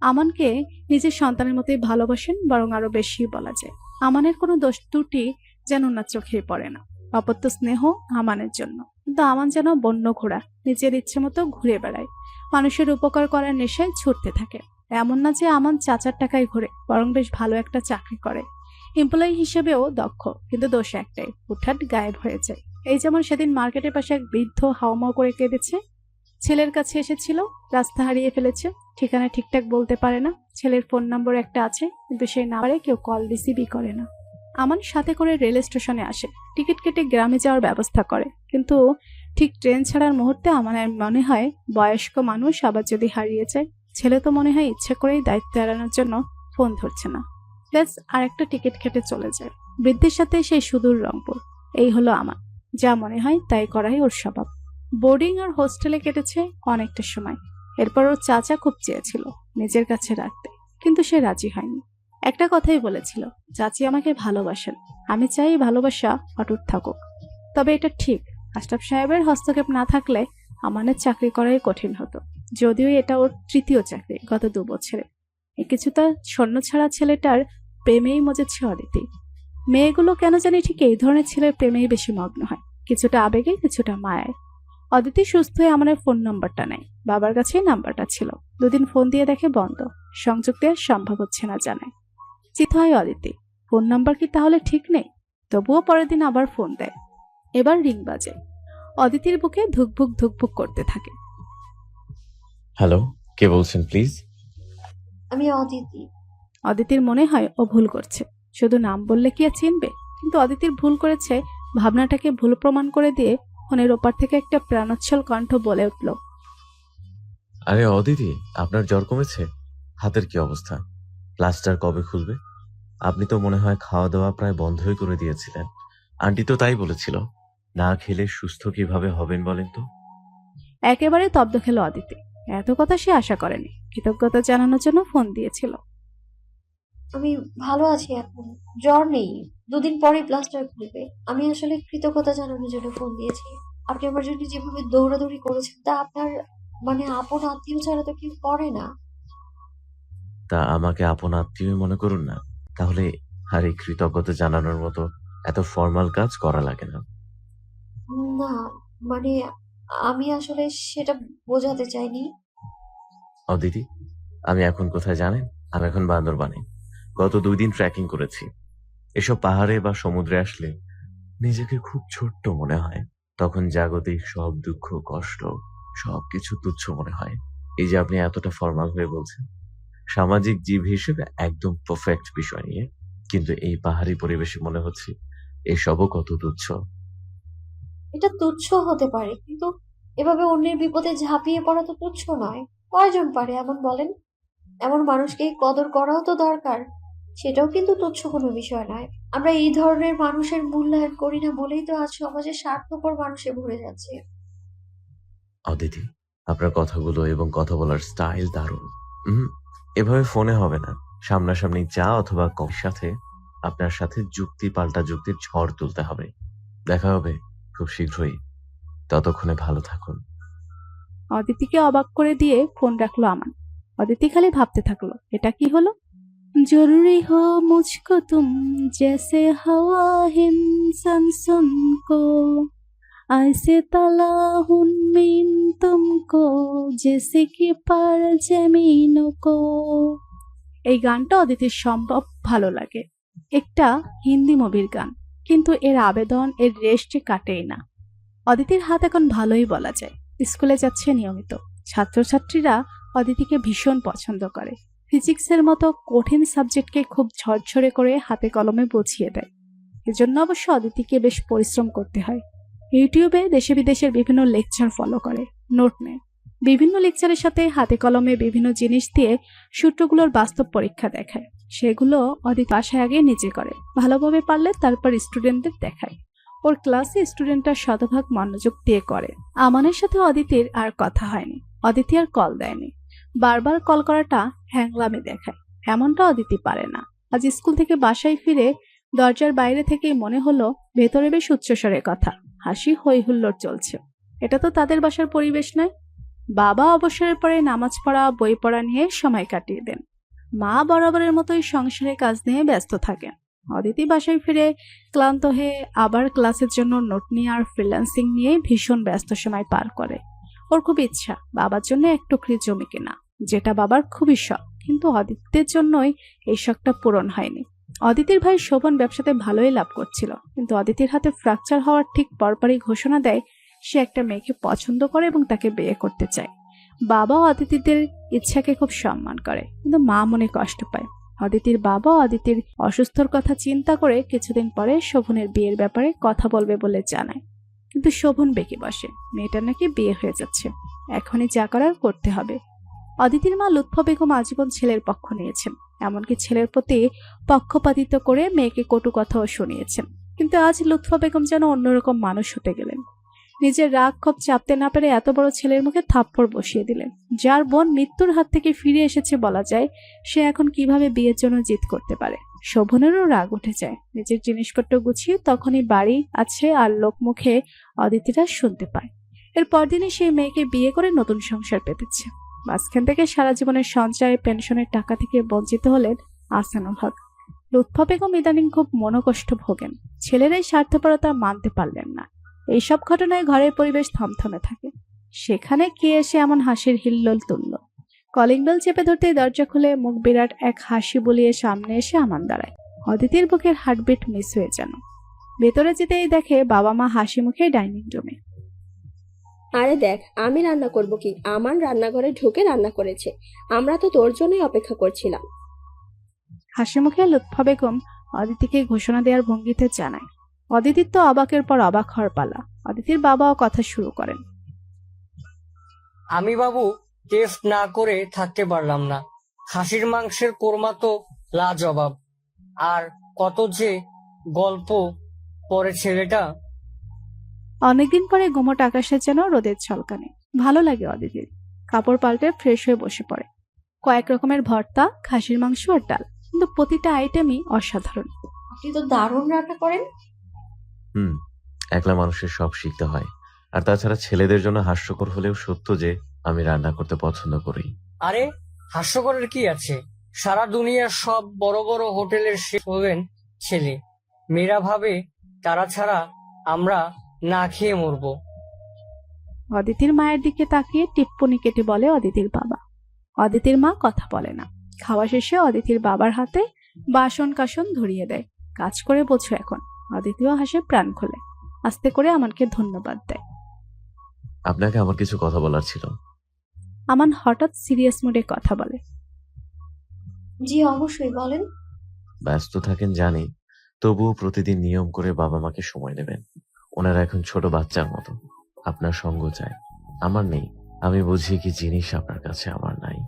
আমানকে নিজের সন্তানের মতোই ভালোবাসেন, বরং আরো বেশি বলা যায়। আমানের কোনো দোষ ত্রুটি যেন না চোখে পড়ে না। অপত্য স্নেহ আমানের জন্য, কিন্তু আমান যেন বন্য ঘোড়া, নিজের ইচ্ছে মতো ঘুরে বেড়ায়, মানুষের উপকার করার নেশায় ছুটতে থাকে। এমন না যে আমান চাচার টাকায় ঘুরে, বরং বেশ ভালো একটা চাকরি করে, এমপ্লয়ি হিসেবেও দক্ষ। কিন্তু দোষ একটাই, হুটহাট গায়েব হয়ে যায়। এই যেমন সেদিন মার্কেটের পাশে এক বৃদ্ধ হাওমাও করে কেঁদেছে, ছেলের কাছে এসেছিল, রাস্তা হারিয়ে ফেলেছে, ঠিকানা ঠিকঠাক বলতে পারে না। ছেলের ফোন নম্বর একটা আছে, কিন্তু সেই নাম্বারে কেউ কল রিসিভই করে না। আমান সাথে করে রেল স্টেশনে আসে, টিকিট কেটে গ্রামে যাওয়ার ব্যবস্থা করে, কিন্তু ঠিক ট্রেন ছাড়ার মুহূর্তে আমানের মনে হয় বয়স্ক মানুষ আবার যদি হারিয়ে যায়। ছেলে তো মনে হয় ইচ্ছে করেই দায়িত্ব এড়ানোর জন্য ফোন ধরছে না, ব্যাস আরেকটা টিকিট কেটে চলে যায় বৃদ্ধের সাথে সেই সুদূর রংপুর। এই হলো আমার, যা মনে হয় তাই করাই ওর স্বভাব। বোর্ডিং আর হোস্টেলে কেটেছে অনেকটা সময়। এরপর ওর চাচা খুব চেয়েছিল নিজের কাছে রাখতে, কিন্তু সে রাজি হয়নি। একটা কথাই বলেছিল, চাচি আমাকে ভালোবাসেন, আমি চাই ভালোবাসা অটুট থাকুক। তবে এটা ঠিক, আশরাফ সাহেবের হস্তক্ষেপ না থাকলে আমানের চাকরি করাই কঠিন হতো। যদিও এটা ওর তৃতীয় চাকরি গত 2 বছরে। কিছুটা স্বর্ণ ছাড়া ছেলেটার প্রেমেই মজেছে অদিতি। মেয়েগুলো কেন জানি ঠিক এই ধরনের ছেলের প্রেমেই বেশি মগ্ন হয়, কিছুটা আবেগে কিছুটা মায়ায়। অদিতি সুস্থ হয়ে আমাদের ফোন নাম্বারটা নেয়, বাবার কাছেই নাম্বারটা ছিল। 2 দিন ফোন দিয়ে দেখে বন্ধ, সংযোগ দেওয়া সম্ভব হচ্ছে না জানায়। চিত হয় অদিতি, ফোন নাম্বার কি তাহলে ঠিক নেই? তবুও পরের দিন আবার ফোন দেয়। এবার রিং বাজে, অদিতির বুকে ধুকভুক ধুকভুক করতে থাকে। হ্যালো, কে বলছেন প্লিজ? আমি অদিতি। অদিতির মনে হয় ও ভুল করছে, শুধু নাম বললে কি আর চিনবে? কিন্তু অদিতির ভুল করেছে ভাবনাটাকে ভুল প্রমাণ করে দিয়ে ফোনের ওপার থেকে একটা প্রাণোচ্ছল কণ্ঠ বলে উঠল, আরে অদিতি, আপনার জ্বর কমেছে? হাতের কি অবস্থা? প্লাস্টার কবে খুলবে? আপনি তো মনে হয় খাওয়া দাওয়া প্রায় বন্ধই করে দিয়েছিলেন। আন্টি তো তাই বলেছিল। না খেলে সুস্থ কিভাবে হবেন বলেন তো? একেবারে তব্দ খেল অদিতি। এত কথা সে আশা করেনি, কৃতজ্ঞতা জানানোর জন্য ফোন দিয়েছিল। আমি ভালো আছি এখন, জ্বর নেই, 2 দিন পরেই প্লাস্টার খুলবে। আমি আসলে কৃতজ্ঞতা জানানোর জন্য ফোন দিয়েছি। আপনি আমার জন্য যেভাবে দৌড়াদৌড়ি করেছেন তা আপনার মানে আপন আত্মীয় ছাড়া তো কেউ করে না। তা আমাকে আপন আত্মীয় মনে করুন না তাহলে। আর এই কৃতজ্ঞতা জানানোর মতো এত ফর্মাল কাজ করা লাগে না। না, মানে আমি আসলে সেটা বোঝাতে চাইনি। অদিতি, আমি এখন কোথায় জানেন? আমি এখন বান্দরবানে। গত 2 দিন ট্রেকিং করেছি। এসব পাহাড়ে বা সমুদ্রে আসলে নিজেকে খুব ছোট্ট মনে হয়। তখন জাগতিক সব দুঃখ কষ্ট সবকিছু তুচ্ছ মনে হয়। এই যে আপনি এতটা ফর্মাল হয়ে বলছেন, সামাজিক জীব হিসেবে একদম পারফেক্ট বিষয় নিয়ে, কিন্তু এই পাহাড়ি পরিবেশে মনে হচ্ছে এসবও কত তুচ্ছ। এটা তুচ্ছ হতে পারে, কিন্তু এভাবে অন্যের বিপদে ঝাঁপিয়ে পড়া তো তুচ্ছ নয়। কয়জন পারে এমন বলেন? এমন মানুষকে কদর করাও তো দরকার। সেটাও কিন্তু তুচ্ছ কোনো বিষয় নয়। আমরা এই ধরনের মানুষের মূল্যায়ন করি না বলেই তো আজ সমাজে স্বার্থপর মানুষে ভরে যাচ্ছে। অদিতি, আপনার কথাগুলো এবং কথা বলার স্টাইল দারুণ। এভাবে ফোনে হবে না। সামনাসামনি চা অথবা কফির সাথে আপনার সাথে যুক্তি পাল্টা যুক্তির ঝড় তুলতে হবে। দেখা হবে খুব শীঘ্রই। ততক্ষণে ভালো থাকুন। অদিতিকে অবাক করে দিয়ে ফোন রাখলো আমান। অদিতি খালি ভাবতে থাকলো, এটা কি হলো? জরুরি হো মুঝকো তুম জैसे हवा इंसान सुन को ऐसे तला हूं मैं तुमको जैसे कि पर जमीनों को। এই গানটা অদিতির সম্ভব ভালো লাগে। একটা হিন্দি মুভির গান, কিন্তু এর আবেদন এর রেস্টে কাটেই না। অদিতির হাত এখন ভালোই বলা যায়। স্কুলে যাচ্ছে নিয়মিত। ছাত্রছাত্রীরা অদিতিকে ভীষণ পছন্দ করে। ফিজিক্সের মতো কঠিন সাবজেক্টকে খুব ঝরঝরে করে হাতে কলমে বুঝিয়ে দেয়। এজন্য অবশ্য অদিতিকে বেশ পরিশ্রম করতে হয়। ইউটিউবে দেশে বিদেশের বিভিন্ন লেকচার ফলো করে, নোট নেয়। বিভিন্ন লেকচারের সাথে হাতে কলমে বিভিন্ন জিনিস দিয়ে সূত্রগুলোর বাস্তব পরীক্ষা দেখায়। সেগুলো অদিতি বাসায় আগে নিজে করে, ভালোভাবে পারলে তারপর স্টুডেন্টদের দেখায়। ওর ক্লাসে স্টুডেন্টরা শতভাগ মনোযোগ দিয়ে করে। আমানের সাথে অদিতির আর কথা হয়নি। অদিতি আর কল দেয়নি। বারবার কল করাটা হ্যাংলামি দেখায়, এমনটা অদিতি পারে না। আজ স্কুল থেকে বাসায় ফিরে দরজার বাইরে থেকেই মনে হলো ভেতরে বেশ উচ্চস্বরে কথা, হাসি হই হুল্লোড় চলছে। এটা তো তাদের বাসার পরিবেশ নয়। বাবা অবসরের পরে নামাজ পড়া বই পড়া নিয়ে সময় কাটিয়ে দেন। মা বরাবরের মতোই সংসারে কাজ নিয়ে ব্যস্ত থাকেন। অদিতি বাসায় ফিরে ক্লান্ত হয়ে আবার ক্লাসের জন্য নোট নিয়ে আর ফ্রিল্যান্সিং নিয়ে ভীষণ ব্যস্ত সময় পার করে। ওর খুব ইচ্ছা বাবার জন্য এক টুকরি জমি কেনা, যেটা বাবার খুবই শখ, কিন্তু অদিতির জন্যই এই শখটা পূরণ হয়নি। অদিতির ভাই শোভন ব্যবসাতে ভালোই লাভ করছিল, কিন্তু অদিতির হাতে ফ্র্যাকচার হওয়ার ঠিক পরপরই ঘোষণা দেয় সে একটা মেয়েকে পছন্দ করে এবং তাকে বিয়ে করতে চায়। বাবা অদিতিদের ইচ্ছাকে খুব সম্মান করে, কিন্তু মা মনে কষ্ট পায়। অদিতির বাবা অদিতির অসুস্থর কথা চিন্তা করে কিছুদিন পরে শোভনের বিয়ের ব্যাপারে কথা বলবে বলে জানায়, কিন্তু শোভন বেঁকে বসে। মেয়েটার নাকি বিয়ে হয়ে যাচ্ছে, এখনই যা করার করতে হবে। অদিতির মা লুৎফা বেগম আজীবন ছেলের পক্ষ নিয়েছেন, এমনকি ছেলের প্রতি পক্ষপাতিত্ব করে মেয়েকে কটু কথাও শুনিয়েছেন। কিন্তু আজ লুৎফা বেগম যেন অন্যরকম মানুষ হতে গেলেন। নিজের রাগ ক্ষোভ চাপতে না পেরে এত বড় ছেলের মুখে থাপ্পড় বসিয়ে দিলেন। যার বোন মৃত্যুর হাত থেকে ফিরে এসেছে বলা যায়, সে এখন কিভাবে বিয়ের জন্য জিদ করতে পারে। শোভনেরও রাগ উঠে যায়। নিজের জিনিসপত্র গুছিয়ে তখনই বাড়ি আছে আর লোকমুখে অদিতিরা শুনতে পায় এর পরদিনই সেই মেয়েকে বিয়ে করে নতুন সংসার পেতেছে। মাঝখান থেকে সারা জীবনের সঞ্চয় পেনশনের টাকা থেকে বঞ্চিত হলেন আহসানুল হক। লুৎফা বেগম ইদানিং খুব মনোকষ্ট ভোগেন। ছেলেরাই স্বার্থপরতা মানতে পারলেন না। এইসব ঘটনায় ঘরের পরিবেশ থমথমে থাকে। সেখানে কে এসে এমন হাসির হিল্লোল তুলল। কলিং বেল চেপে ধরতেই দরজা খুলে মুখ বিরাট এক হাসি বুলিয়ে সামনে এসে আমান দাঁড়ায়। অদিতির বুকের হার্টবিট মিস হয়ে যেন। ভেতরে যেতেই দেখে বাবা মা হাসি মুখে ডাইনিং রুমে। আরে দেখ, আমি রান্না করব কি? আমান রান্নাঘরে ঢুকে রান্না করেছে। আমরা তো তোর জন্যই অপেক্ষা করছিলাম। হাসি মুখে লুৎফা বেগম অদিতিকে ঘোষণা দেওয়ার ভঙ্গিতে জানায়। অদিতির তো অবাকের পর অবাক হওয়ার পালা। অদিতির বাবাও কথা শুরু করেন। আমি বাবু টেস্ট না করে থাকতে পারলাম না। খাসির মাংসের কোরমা তো লাজবাব। আর কত যে গল্প পরে ছেলেটা। অনেকদিন পরে গুমট আকাশের যেন রোদের ঝলকানে। ভালো লাগে অদিতির। কাপড় পাল্টে ফ্রেশ হয়ে বসে পড়ে। কয়েক রকমের ভর্তা, খাসির মাংস আর ডাল, কিন্তু প্রতিটা আইটেমই অসাধারণ। আপনি তো দারুণ রান্না করেন। একলা মানুষের সব শিখতে হয়। আর তাছাড়া ছেলেদের জন্য হাস্যকর হলেও সত্য যে আমি রান্না করতে পছন্দ করি। আরে হাস্যকরের কি আছে? সারা দুনিয়ার সব বড় বড় হোটেলের শেফ হবেন ছেলে। মেয়েরা ভাবে তারা ছাড়া আমরা না খেয়ে মরবো। অদিতির মায়ের দিকে তাকিয়ে টিপ্পনি কেটে বলে অদিতির বাবা। অদিতির মা কথা বলে না। খাওয়া শেষে অদিতির বাবার হাতে বাসন কাসন ধরিয়ে দেয়। কাজ করে বোঝো এখন। অদিতিও হাসে প্রাণ খোলে। আস্তে করে আমানকে ধন্যবাদ দেয়। আপনাকে আমার কিছু কথা বলার ছিল। আমান হঠাৎ সিরিয়াস মুডে কথা বলে। জি অবশ্যই বলেন। ব্যস্ত থাকেন জানি, তবুও প্রতিদিন নিয়ম করে বাবা মাকে সময় দেবেন। ওনারা এখন ছোট বাচ্চার মতো। আপনার সঙ্গ চায়, আমার নেই। আমি বুঝি কি জিনিস আপনার কাছে আমার নাই।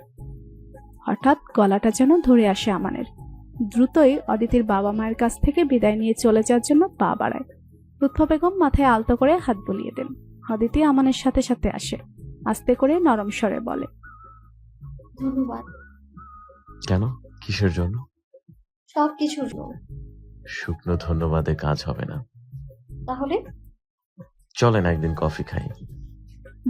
হঠাৎ গলাটা যেন ধরে আসে আমানের। দ্রুতই অদিতির বাবা মায়ের কাছ থেকে বিদায় নিয়ে চলে যাওয়ার জন্য পা বাড়ায়। লুৎফা বেগম মাথায় আলতো করে হাত বুলিয়ে দেন। অদিতি আমানের সাথে সাথে আসে। আস্তে করে নরম স্বরে বলে, ধন্যবাদ। কেন? কিসের জন্য? সবকিছুর জন্য। শুকনো ধন্যবাদে কাজ হবে না। তাহলে চলেন একদিন কফি খাই।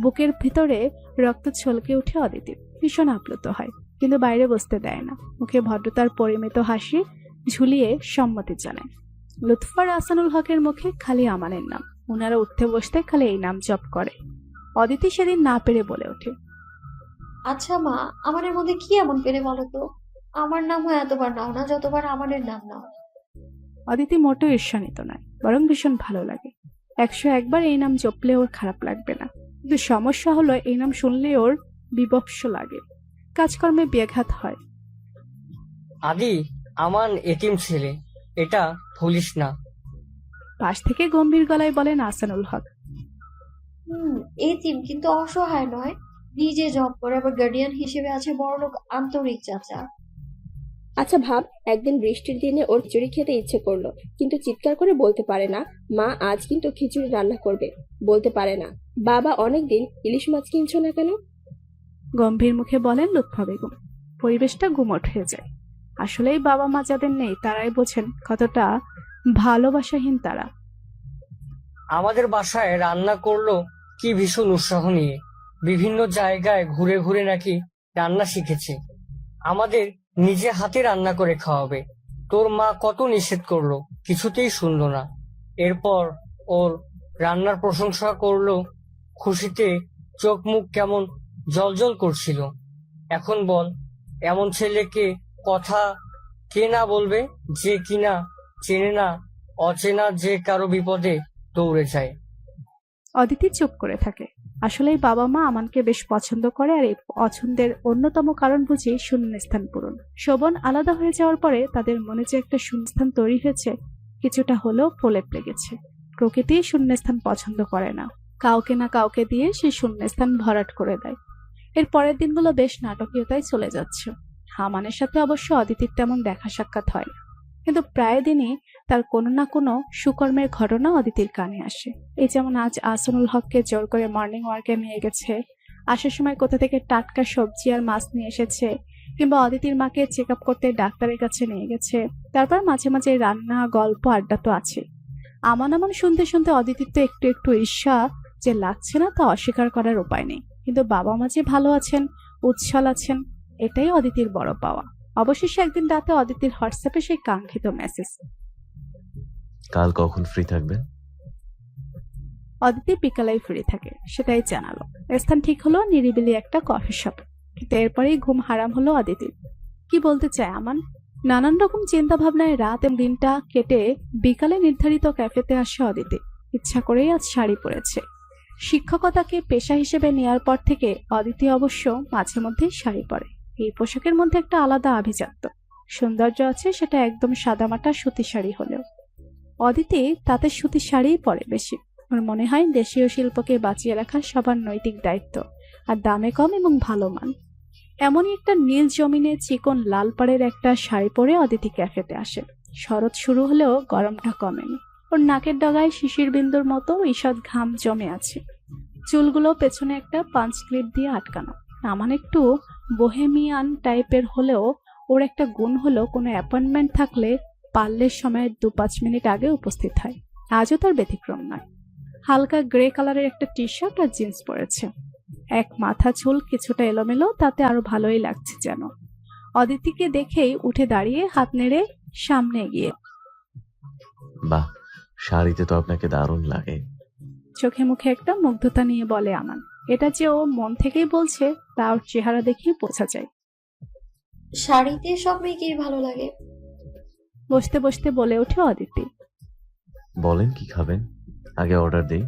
বুকের ভিতরে রক্ত ছলকে উঠে অদিতির। ভীষণ আপ্লুত হয়, কিন্তু বাইরে বসতে দেয় না। মুখে ভদ্রতার পরিমিত হাসি ঝুলিয়ে সম্মতি জানায়। লুৎফার আহসানুল হকের মুখে খালি আমানের নাম। ওনারা উঠতে বসতে খালি এই নাম জপ করে। অদিতি সেদিন না পেরে বলে ওঠে, আচ্ছা মা, আমাদের মধ্যে কি এমন পেরে বলো তো? আমার নাম হয় এতবার নাও না যতবার আমাদের নাম নাও। অদিতি মোটেও ঈর্ষান্বিত নয়, বরং ভীষণ ভালো লাগে। 101 বার এই নাম জপলে ওর খারাপ লাগবে না, কিন্তু সমস্যা হলো এই নাম শুনলে ওর বিবস্ব লাগে, কাজকর্মে ব্যাঘাত হয়। আদি, আমান এতিম ছেলে, এটা ভুলিস না। পাশ থেকে গম্ভীর গলায় বলেন আহসানুল হক। এই টিম কিন্তু অসহায় নয়। নিজে জব করে আবার গার্ডিয়ান হিসেবে আছে বড়লোক আন্তরিক চাচা। আচ্ছা ভাব, একদিন বৃষ্টির দিনে ওর খিচুড়ি খেতে ইচ্ছে করলো, কিন্তু চিৎকার করে বলতে পারে না মা আজ কিন্তু খিচুড়ি রান্না করবে। বলতে পারে না বাবা অনেকদিন ইলিশ মাছ কিনছো না কেন। গম্ভীর মুখে বলেন লুৎফা বেগম। পরিবেশটা গুমট হয়ে যায়। আসলেই বাবা মা যাদের নেই তারাই বোঝেন কতটা ভালোবাসাহীন তারা। আমাদের বাসায় রান্না করলো কি ভীষণ উৎসাহ নিয়ে। বিভিন্ন জায়গায় ঘুরে ঘুরে নাকি রান্না শিখেছে। আমাদের নিজে হাতে রান্না করে খাওয়াবে। তোর মা কত নিষেধ করলো, কিছুতেই শুনলো না। এরপর ওর রান্নার প্রশংসা করলো, খুশিতে চোখ মুখ কেমন জলজল করছিল। এখন বল, এমন ছেলেকে কথা কে না বলবে, যে কিনা চেনে না অচেনা যে কারো বিপদে দৌড়ে যায়। অদিতি চুপ করে থাকে। আসলেই বাবা মা আমানকে বেশ পছন্দ করে, আর এই পছন্দের অন্যতম কারণ বুঝি শূন্যস্থান পূরণ। শোভন আলাদা হয়ে যাওয়ার পরে তাদের মনে যে একটা শূন্যস্থান তৈরি হয়েছে, কিছুটা হলেও প্রলেপ লেগেছে। প্রকৃতি শূন্যস্থান পছন্দ করে না, কাউকে না কাউকে দিয়ে সেই শূন্যস্থান ভরাট করে দেয়। এর পরের দিনগুলো বেশ নাটকীয়তায় চলে যাচ্ছে। আমানের সাথে অবশ্য অদিতির তেমন দেখা সাক্ষাৎ হয় না, কিন্তু প্রায় দিনই তার কোনো না কোনো সুকর্মের ঘটনা অদিতির কানে আসে। এই যেমন আজ আহসানুল হককে জোর করে মর্নিং ওয়ার্কে নিয়ে গেছে, আসার সময় কোথা থেকে টাটকা সবজি আর মাছ নিয়ে এসেছে, কিংবা অদিতির মাকে চেক আপ করতে ডাক্তারের কাছে নিয়ে গেছে। তারপর মাঝে মাঝে রান্না, গল্প, আড্ডা তো আছে। আমান শুনতে শুনতে অদিতির তো একটু একটু ঈর্ষা যে লাগছে না তা অস্বীকার করার উপায় নেই। কিন্তু বাবা মা যে ভালো আছেন, উচ্ছল আছেন, এটাই অদিতির বড় পাওয়া। অবশেষে একদিন রাতে অদিতির হোয়াটসঅ্যাপে সেই কাঙ্ক্ষিত মেসেজ। কাল কখন ফ্রি থাকবেন? অদিতি বিকালেই ফ্রি থাকে, সেটাই জানালো। স্থান ঠিক হলো নিরিবিলি একটা কফি শপ। কিন্তু এরপরেই ঘুম হারাম হলো অদিতির। কি বলতে চায় আমান? নানান রকম চিন্তা ভাবনায় রাত এবং দিনটা কেটে বিকালে নির্ধারিত ক্যাফেতে আসে অদিতি। ইচ্ছা করেই আজ শাড়ি পরেছে। শিক্ষকতাকে পেশা হিসেবে নেয়ার পর থেকে অদিতি অবশ্য মাঝে মধ্যেই শাড়ি পরে। এই পোশাকের মধ্যে একটা আলাদা আভিজাত্য, সৌন্দর্য আছে, সেটা একদম সাদামাটা সুতি শাড়ি হলেও। অদিতি তাতে সুতি শাড়িই পরে বেশি। ওর মনে হয় দেশীয় শিল্পকে বাঁচিয়ে রাখা সবার নৈতিক দায়িত্ব, আর দামে কম এবং ভালো মান। এমনই একটা নীল জমিনে চিকন লাল পাড়ের একটা শাড়ি পরে অদিতি ক্যাফেতে আসে। শরৎ শুরু হলেও গরমটা কমেনি। ওর নাকের ডগায় শিশির বিন্দুর মতো ঈষৎ ঘাম জমে আছে। চুলগুলো পেছনে একটা পাঞ্চ ক্লিপ দিয়ে আটকানো। আমান একটু বোহেমিয়ান টাইপের হলেও ওর একটা গুণ হলো কোনো অ্যাপয়েন্টমেন্ট থাকলে পারলের সময় 2-5 মিনিট আগে উপস্থিত হয়। আজও তার ব্যতিক্রম নয়। হালকা গ্রে কালারের একটা টি শার্ট আর জিন্স পরেছে। এক মাথা চুল কিছুটা এলোমেলো, তাতে আরো ভালোই লাগছে যেন। অদিতিকে দেখেই উঠে দাঁড়িয়ে হাত নেড়ে সামনে এগিয়ে। বাহ, শাড়িতে তো আপনাকে দারুণ লাগে। চোখে মুখে একটা মুগ্ধতা নিয়ে বলে আমান। এটা যে ও মন থেকেই বলছে তা ওর চেহারা দেখেই বোঝা যায়। শাড়িতে সব মেয়েকেই ভালো লাগে। বসতে বসতে বলে ওঠে অদিতি। বলেন কি খাবেন, আগে অর্ডার দিই।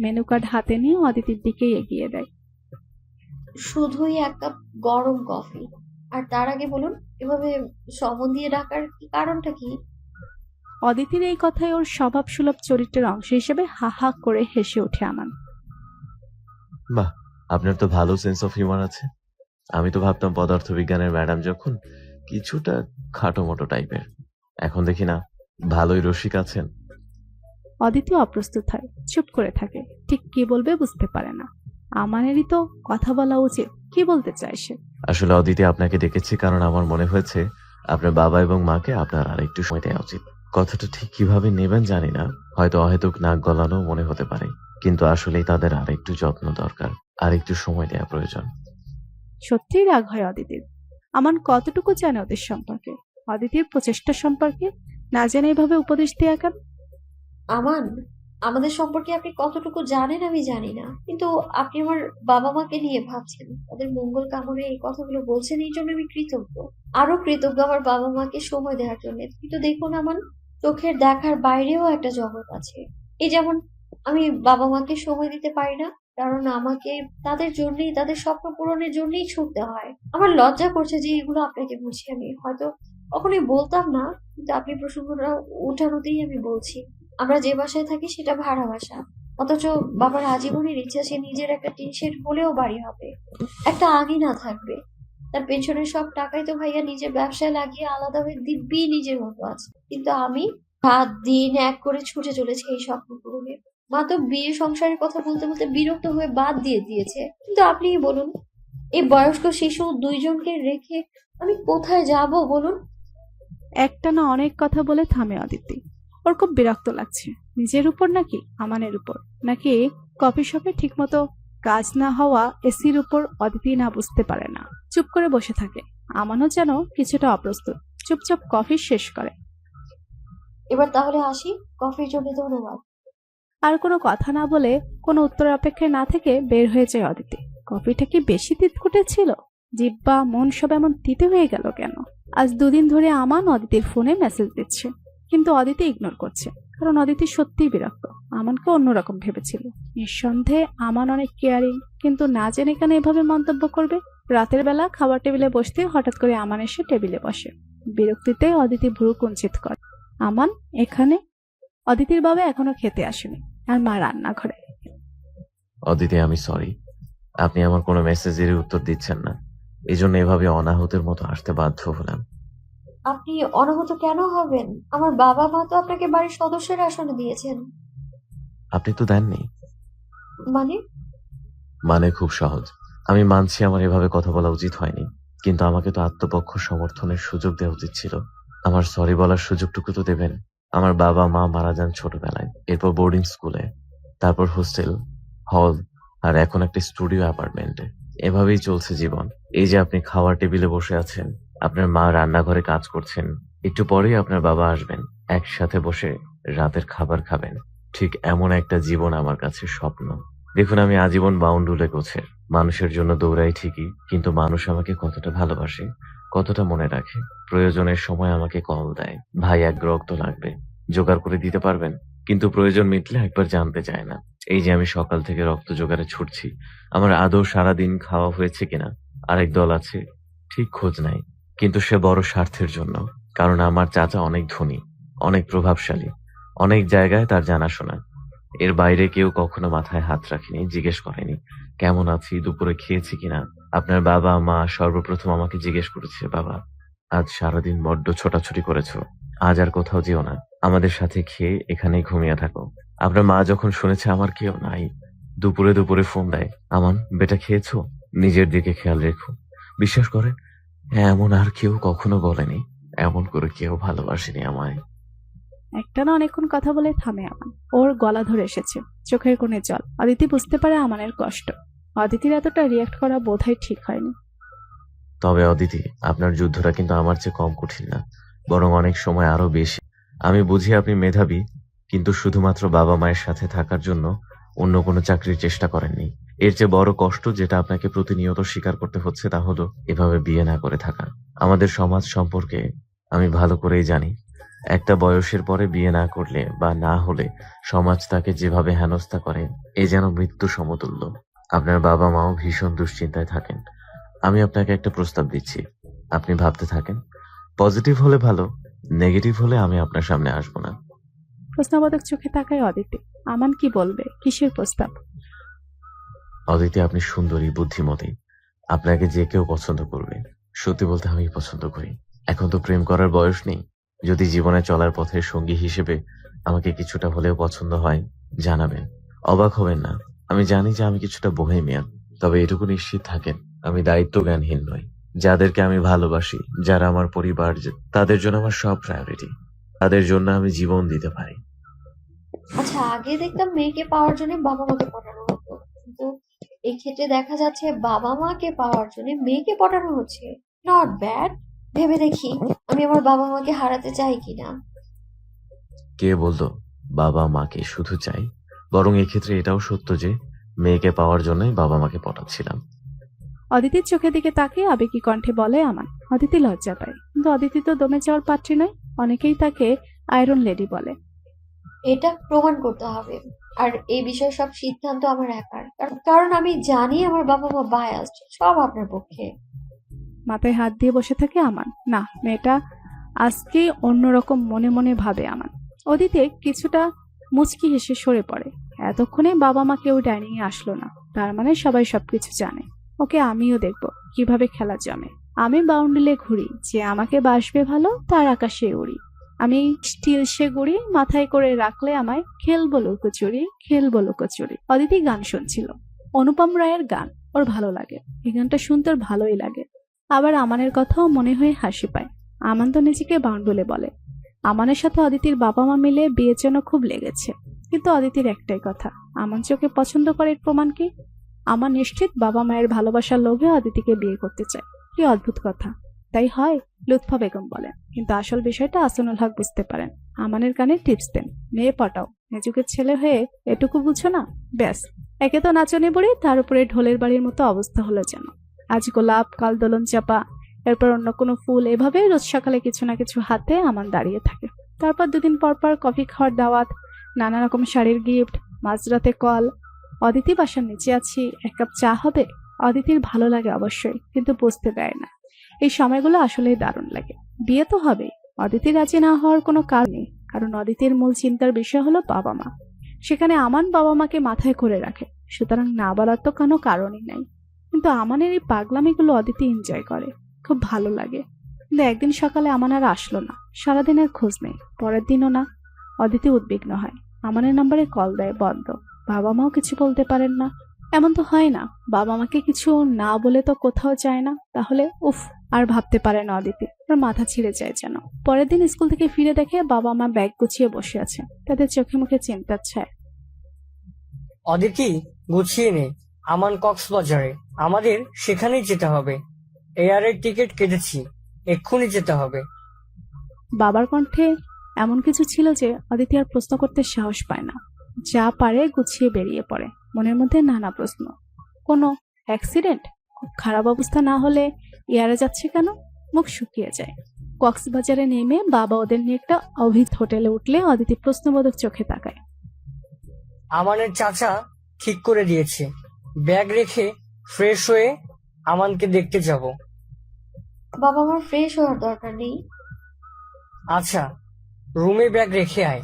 মেনু কার্ড হাতে নিয়ে অদিতির দিকে এগিয়ে দেয়। শুধুই 1 কাপ গরম কফি। আর তার আগে বলুন, এভাবে সমন দিয়ে ডাকার কারণটা কি? অদিতির এই কথায় ওর স্বভাব সুলভ চরিত্রের অংশ হিসেবে হা হা করে হেসে ওঠে আমান। বাহ, আপনার তো ভালো সেন্স অফ হিউমার আছে। আমি তো ভাবতাম পদার্থবিজ্ঞানের ম্যাডাম যখন কিছুটা খাটো মোটো টাইপের, এখন দেখি না ভালোই রসিক আছেন। অদিতি অপ্রস্তুত হয়, চুপ করে থাকে। ঠিক কি বলবে বুঝতে পারে না। আমানেরই তো কথা বলা উচিত, কি বলতে চায় সে। আসলে অদিতি আপনাকে ডেকেছি কারণ আমার মনে হয়েছে আপনার বাবা এবং মাকে আপনার আর একটু সময় দেওয়া উচিত। কথাটা ঠিক কিভাবে নেবেন জানি না, হয়তো অহেতুক নাক গলানো মনে হতে পারে, কিন্তু আসলেই তাদের আর একটু যত্ন দরকার, আর একটু সময় দেওয়া প্রয়োজন। সত্যিই রাগ হয় অদিতির। আমান কতটুকু জানে ওদের সম্পর্কে, অদিতির প্রচেষ্টা সম্পর্কে? না জেনে এভাবে উপদেশ দেয়া কেন? আমান, আমাদের সম্পর্কে আপনি কতটুকু জানেন আমি জানি না, কিন্তু আপনি আমার বাবা মাকে নিয়ে ভাবছেন, তাদের মঙ্গল কামনে এই কথাগুলো বলছেন, এই জন্য আমি কৃতজ্ঞ। আরো কৃতজ্ঞ আমার বাবা মাকে সময় দেওয়ার জন্য। কিন্তু দেখুন আমান, চোখের দেখার বাইরেও একটা জগৎ আছে। এই যেমন আমি বাবা মাকে সময় দিতে পারি না, কারণ আমাকে তাদের জন্যই, তাদের স্বপ্ন পূরণের জন্যই ছুটতে হয়। আমার লজ্জা করছে যে এগুলো আপনাকে বলছি। আমি হয়তো কখনোই বলতাম না, কিন্তু আপনি প্রসঙ্গটা উঠানোতেই আমি বলছি। আমরা যে বাসায় থাকি সেটা ভাড়া বাসা, অথচ বাবার আজীবনের ইচ্ছা সে নিজের একটা টিন শেড হলেও বাড়ি হবে, একটা আঙিনা থাকবে। তার পেনশনের সব টাকাই তো ভাইয়া নিজের ব্যবসায় লাগিয়ে আলাদাভাবে দিব্যি নিজের মতো আছে। কিন্তু আমি রাত দিন এক করে ছুটে চলেছি এই স্বপ্ন পূরণে। মা তো বিয়ে সংসারের কথা বলতে বলতে বিরক্ত হয়ে বাদ দিয়ে দিয়েছে। কিন্তু আপনিই বলুন, এই বয়স্ক শিশু 2 জনকে রেখে আমি কোথায় যাব বলুন? একটা না অনেক কথা বলে থামে অদিতি। ওর খুব বিরক্ত লাগছে। নিজের উপর নাকি আমানের উপর, নাকি কফি শপে ঠিকমতো কাজ না হওয়া এসির উপর? অদিতি না বুঝতে পারে না, চুপ করে বসে থাকে। আমানও যেন কিছুটা অপ্রস্তুত, চুপচাপ কফি শেষ করে। এবার তাহলে আসি, কফির জন্য ধন্যবাদ। আর কোনো কথা না বলে, কোনো উত্তর অপেক্ষায় না থেকে বের হয়ে যায় অদিতি। কফিটা কি বেশি তিতকুটে ছিল? জিহ্বা মন সব এমন তিতে হয়ে গেল কেন? আজ 2 দিন ধরে আমান অদিতির ফোনে মেসেজ দিচ্ছে, কিন্তু অদিতি ইগনোর করছে, কারণ অদিতি সত্যিই বিরক্ত। আমানকে অন্যরকম ভেবেছিল। নিঃসন্দেহে আমান অনেক কেয়ারিং, কিন্তু না জেনে কেন এভাবে মন্তব্য করবে? রাতের বেলা খাবার টেবিলে বসতে হঠাৎ করে আমান এসে টেবিলে বসে। বিরক্তিতে অদিতি ভ্রু কুঞ্চিত করে। আমান এখানে? অদিতির বাবা এখনো খেতে আসেনি, আর মা রান্নাঘরে। অদিতি, আমি সরি। আপনি আমার কোনো মেসেজেরই উত্তর দিচ্ছেন না, এই জন্য এভাবে অনাহুতের মতো আসতে বাধ্য হলাম। আপনি অনাহত কেন হবেন? আমার বাবা মা তো আপনাকে বাড়ির সদস্যের আসনে দিয়েছেন। আপনি তো দেননি। মানে? মানে খুব সহজ। আমি মানছি আমার এভাবে কথা বলা উচিত হয়নি, কিন্তু আমাকে তো আত্মপক্ষ সমর্থনের সুযোগ দেওয়া উচিত ছিল। আমার সরি বলার সুযোগটুকু তো দেবেন। আমার বাবা মা মারা যান ছোটবেলায়, এরপর বোর্ডিং স্কুলে, তারপর হোস্টেল, হল, আর এখন একটা স্টুডিও অ্যাপার্টমেন্টে। এভাবেই চলছে জীবন। এই যে আপনি খাওয়ার টেবিলে বসে আছেন, আপনার মা রান্নাঘরে কাজ করছেন, একটু পরেই আপনার বাবা আসবেন, একসাথে বসে রাতের খাবার খাবেন। ঠিক এমন একটা জীবন আমার কাছে স্বপ্ন। দেখুন, আমি আজীবন বাউন্ডুলে গোছের মানুষের জন্য দৌড়াই ঠিকই, কিন্তু মানুষ আমাকে কতটা ভালোবাসে, কতটা মনে রাখে, প্রয়োজনের সময় আমাকে কল দেয়, ভাই এক রক্ত লাগবে, জোগাড় করে দিতে পারবেন? কিন্তু প্রয়োজন মিটলে একবার জানতে চায় না। এই যে আমি সকাল থেকে রক্ত জোগাড়ে ছুটছি, আমার আদৌ সারাদিন খাওয়া হয়েছে কিনা আরেক দল আছে, ঠিক খোঁজ নাই। কিন্তু সে বড় স্বার্থের জন্য, কারণ আমার চাচা অনেক ধনী, অনেক প্রভাবশালী, অনেক জায়গায় তার জানাশোনা। এর বাইরে কেউ কখনো মাথায় হাত রাখেনি, জিজ্ঞেস করেনি কেমন আছি, দুপুরে খেয়েছি কিনা। আপনার বাবা মা সর্বপ্রথম আমাকে জিজ্ঞেস করেছে, বাবা আজ সারাদিন বড্ড ছোটাছুটি করেছো, আজ আর কোথাও যেও না, আমাদের সাথে খেয়ে এখানেই ঘুমিয়ে থাকো। আপনার মা যখন শুনেছে আমার কেউ নাই, দুপুরে দুপুরে ফোন দেয়, আমান বেটা খেয়েছো, নিজের দিকে খেয়াল রেখো। বিশ্বাস করে, এমন আর কেউ কখনো বলেনি, এমন করে কেউ ভালোবাসেনি আমায়। একটানা অনেকক্ষণ কথা বলে থামে আমান। ওর গলা ধরে এসেছে, চোখের কোণে জল। অদিতি বুঝতে পারে আমানের কষ্ট। অদিতির এতটা রিয়াক্ট করা বোধহয় ঠিক হয়নি। তবে অদিতি, আপনার যুদ্ধটা কিন্তু আমার চেয়ে কম কঠিন না, বরং অনেক সময় আরো বেশি। আমি বুঝি আপনি মেধাবী, কিন্তু শুধুমাত্র বাবা মায়ের সাথে থাকার জন্য অন্য কোনো চাকরির চেষ্টা করেননি। এর চেয়ে বড় কষ্ট যেটা আপনাকে প্রতিনিয়ত স্বীকার করতে হচ্ছে তা হলো এভাবে বিয়ে না করে থাকা। আমাদের সমাজ সম্পর্কে আমি ভালো করেই জানি, একটা বয়সের পরে বিয়ে না করলে বা না হলে সমাজ তাকে যেভাবে হেনস্থা করে, এ যেন মৃত্যু সমতুল্য। আপনার বাবা মাও ভীষণ দুশ্চিন্তায় থাকেন। আমি আপনাকে একটা প্রস্তাব দিচ্ছি, আপনি ভাবতে থাকেন। পজিটিভ হলে ভালো, নেগেটিভ হলে আমি আপনার সামনে আসবো না। প্রশ্নবোধক চোখে তাকায় অদিতি। আমান কি বলবে? কিসের প্রস্তাব? অদিতি, আপনি সুন্দরী, বুদ্ধিমতী, আপনাকে যে কেউ পছন্দ করবে। সত্যি বলতে আমি পছন্দ করি। এখন তো প্রেম করার বয়স নেই। যদি জীবনে চলার পথের সঙ্গী হিসেবে আমাকে কিছুটা হলেও পছন্দ হয়, জানাবেন। অবাক হবেন না, আমি জানি যে আমি কিছুটা বোহেমিয়ান, তবে এটুকু নিশ্চিত থাকেন আমি দায়িত্ব জ্ঞানহীন নই। যাদেরকে আমি ভালোবাসি, যারা আমার পরিবার, তাদের জন্য আমার সব প্রায়োরিটি। তাদের জন্য আমি জীবন দিতে পারি। আচ্ছা, আগে দেখতাম মেয়েকে পাওয়ার জন্য বাবা মাকে পটানো হতো, কিন্তু এই ক্ষেত্রে দেখা যাচ্ছে বাবা মাকে পাওয়ার জন্য মেয়েকে পটানো হচ্ছে। Not bad. ভেবে দেখি আমি আমার বাবা মাকে হারাতে চাই কিনা। কে বলতো বাবা মাকে শুধু চাই? বরং এক্ষেত্রে এটাও সত্য যে মেয়েকে পাওয়ার জন্যই বাবা মাকে পটাচ্ছিলাম। অদিতির চোখের দিকে তাকিয়ে আবেগী কণ্ঠে বলে আমান। অদিতি লজ্জা পায়, কিন্তু অদিতি তো দমে যাওয়ার পাত্রী নয়। অনেকেই তাকে আয়রন লেডি বলে। এটা প্রমাণ করতে হবে, আর এই বিষয়ে সব সিদ্ধান্ত আমার একার, কারণ আমি জানি আমার বাবা মা বায়াসড, সব আপনার পক্ষে। মাথায় হাত দিয়ে বসে থাকে আমান। না, মেয়েটা আজকে অন্যরকম মনে মনে ভাবে আমান। অদিতে কিছুটা মুচকি হেসে সরে পড়ে। এতক্ষণে বাবা মা কেউ ডাইনিং এ আসলো না, তার মানে সবাই সবকিছু জানে। ওকে আমিও দেখবো কিভাবে খেলা জমে। আমি বাউন্ডুলে ঘুরি, যে আমাকে বাসবে ভালো তার আকাশে উড়ি। আমি স্টিল সে গুড়ি, মাথায় করে রাখলে আমায় খেলবো লুকোচুরি, খেলবো লুকোচুরি। অদিতি গান শুনছিল, অনুপম রায়ের গান। ওর ভালো লাগে, এই গানটা শুনতে ওর ভালোই লাগে। আবার আমানের কথাও মনে হয়ে হাসি পায়। আমান তো নিজেকে বাউন্ডুলে বলে। আমানের সাথে অদিতির বাবা মা মিলে বিয়ের জন্য খুব লেগেছে, কিন্তু অদিতির একটাই কথা, আমান চোখে পছন্দ করে প্রমাণ কি? আমার নিশ্চিত বাবা মায়ের ভালোবাসার লোভে অদিতিকে বিয়ে করতে চায়। কি অদ্ভুত কথা, তাই হয়? লুৎফা বেগম বলেন, কিন্তু আসল বিষয়টা আসনুল হক বুঝতে পারেন। আমানের কানে টিপস দেন, মেয়ে পটাও। যুগের ছেলে হয়ে এটুকু বুঝো না? ব্যাস, একে তো নাচনি বুড়ি, তার উপরে ঢোলের বাড়ির মতো অবস্থা হলো যেন। আজ গোলাপ, কাল দোলন চাপা, এরপর অন্য কোনো ফুল, এভাবে রোজ সকালে কিছু না কিছু হাতে আমান দাঁড়িয়ে থাকে। তারপর 2 দিন পর পর কফি খাওয়ার দাওয়াত, নানা রকম শাড়ির গিফট, মাঝরাতে কল, অদিতি বাসার নিচে আছি, 1 কাপ চা হবে। অদিতির ভালো লাগে অবশ্যই, কিন্তু বুঝতে দেয় না। এই সময়গুলো আসলেই দারুণ লাগে। বিয়ে তো হবে, অদিতি রাজি না হওয়ার কোনো কারণ নেই, কারণ অদিতির মূল চিন্তার বিষয় হলো বাবা মা। সেখানে আমান বাবা মাকে মাথায় করে রাখে, সুতরাং না বলার তো কোনো কারণই নাই। কিন্তু আমানের এই পাগলামিগুলো অদিতি এনজয় করে, খুব ভালো লাগে। কিন্তু একদিন সকালে আমান আর আসলো না, সারাদিনের খোঁজ নেই, পরের দিনও না। অদিতি উদ্বিগ্ন হয়, আমানের নাম্বারে কল দেয়, বন্ধ। বাবা মাও কিছু বলতে পারেন না। এমন তো হয় না বাবা মাকে কিছু না বলে তো কোথাও যায় না, তাহলে উফ, আর ভাবতে পারে না অদিতি, ওর মাথা ছিঁড়ে যায় যেন। পরের দিন স্কুল থেকে ফিরে দেখে বাবা মা ব্যাগ গুছিয়ে বসে আছে, তাদের চোখে মুখে চিন্তার ছায়া। অদিতি, গুছিয়ে নে, আমান কক্সবাজারে, আমাদের সেখানেই যেতে হবে। এয়ারের টিকিট কেটেছি, এক্ষুনি যেতে হবে। বাবার কণ্ঠে এমন কিছু ছিল যে অদিতি আর প্রশ্ন করতে সাহস পায় না, যা পারে গুছিয়ে বেরিয়ে পড়ে। মনের মধ্যে নানা প্রশ্ন, কোনো অ্যাক্সিডেন্ট, খুব খারাপ অবস্থা না হলে এয়ারে যাচ্ছে কেন? মুখ শুকিয়ে যায়। কক্সবাজারে নেমে বাবা ওদের নিয়ে একটা অভিত হোটেলে উঠলে অদিতি প্রশ্নবোধক চোখে তাকায়। আমানের চাচা ঠিক করে দিয়েছে, ব্যাগ রেখে ফ্রেশ হয়ে আমানকে দেখতে যাব। বাবা, আমার ফ্রেশ হওয়ার দরকার নেই। আচ্ছা, রুমে ব্যাগ রেখে আয়।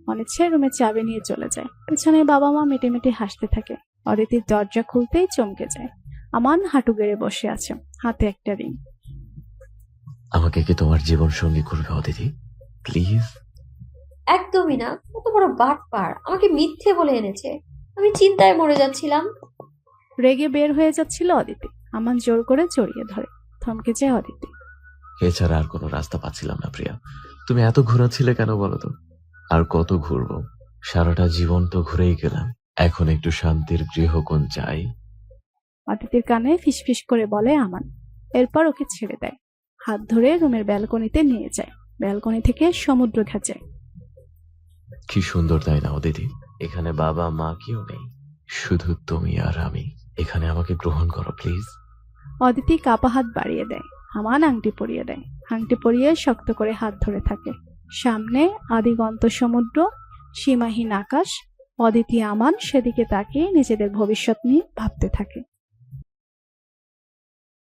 অনিচ্ছায় রুমে চাবি নিয়ে চলে যায়। পেছনে বাবা মা মেটে মেটে হাসতে থাকে। অদিতির দরজা খুলতেই চমকে যায়। আমান হাঁটু গেড়ে বসে আছে, হাতে একটা রিং। আমাকে কি তোমার জীবন সঙ্গী করবে অদিতি, প্লিজ? একদমই না, কত বড় বাটপার, আমাকে মিথ্যে বলে এনেছে। আমি চিন্তায় মরে যাচ্ছিলাম। রেগে বের হয়ে যাচ্ছিল অদিতি। আমান জোর করে জড়িয়ে ধরে, থমকে যায় অদিতি। এছাড়া আর কোনো রাস্তা পাচ্ছিলাম না প্রিয়া। তুমি এত ঘোরাচ্ছিলে কেন বলো তো? আর কত ঘুরবো? সারাটা জীবন তো ঘুরেই গেলাম, এখন একটু শান্তির গৃহকোণ চাই। অদিতির কানে ফিসফিস করে বলে আমান, এরপর ওকে ছেড়ে দেয়। হাত ধরে রুমের ব্যালকনিতে নিয়ে যায়, ব্যালকনি থেকে সমুদ্র ঘাঁচে। কি সুন্দর তাই না অদিতি? এখানে বাবা মা কেউ নেই, শুধু তুমি আর আমি। এখানে আমাকে গ্রহণ করো প্লিজ। অদিতি কাপা হাত বাড়িয়ে দেয়, আমান আংটি পরিয়ে দেয়। আংটি পরিয়ে শক্ত করে হাত ধরে থাকে। সামনে আদিগন্ত সমুদ্র, সীমাহীন আকাশ। অদিতি আমান সেদিকে তাকিয়ে নিজেদের ভবিষ্যৎ নিয়ে ভাবতে থাকে।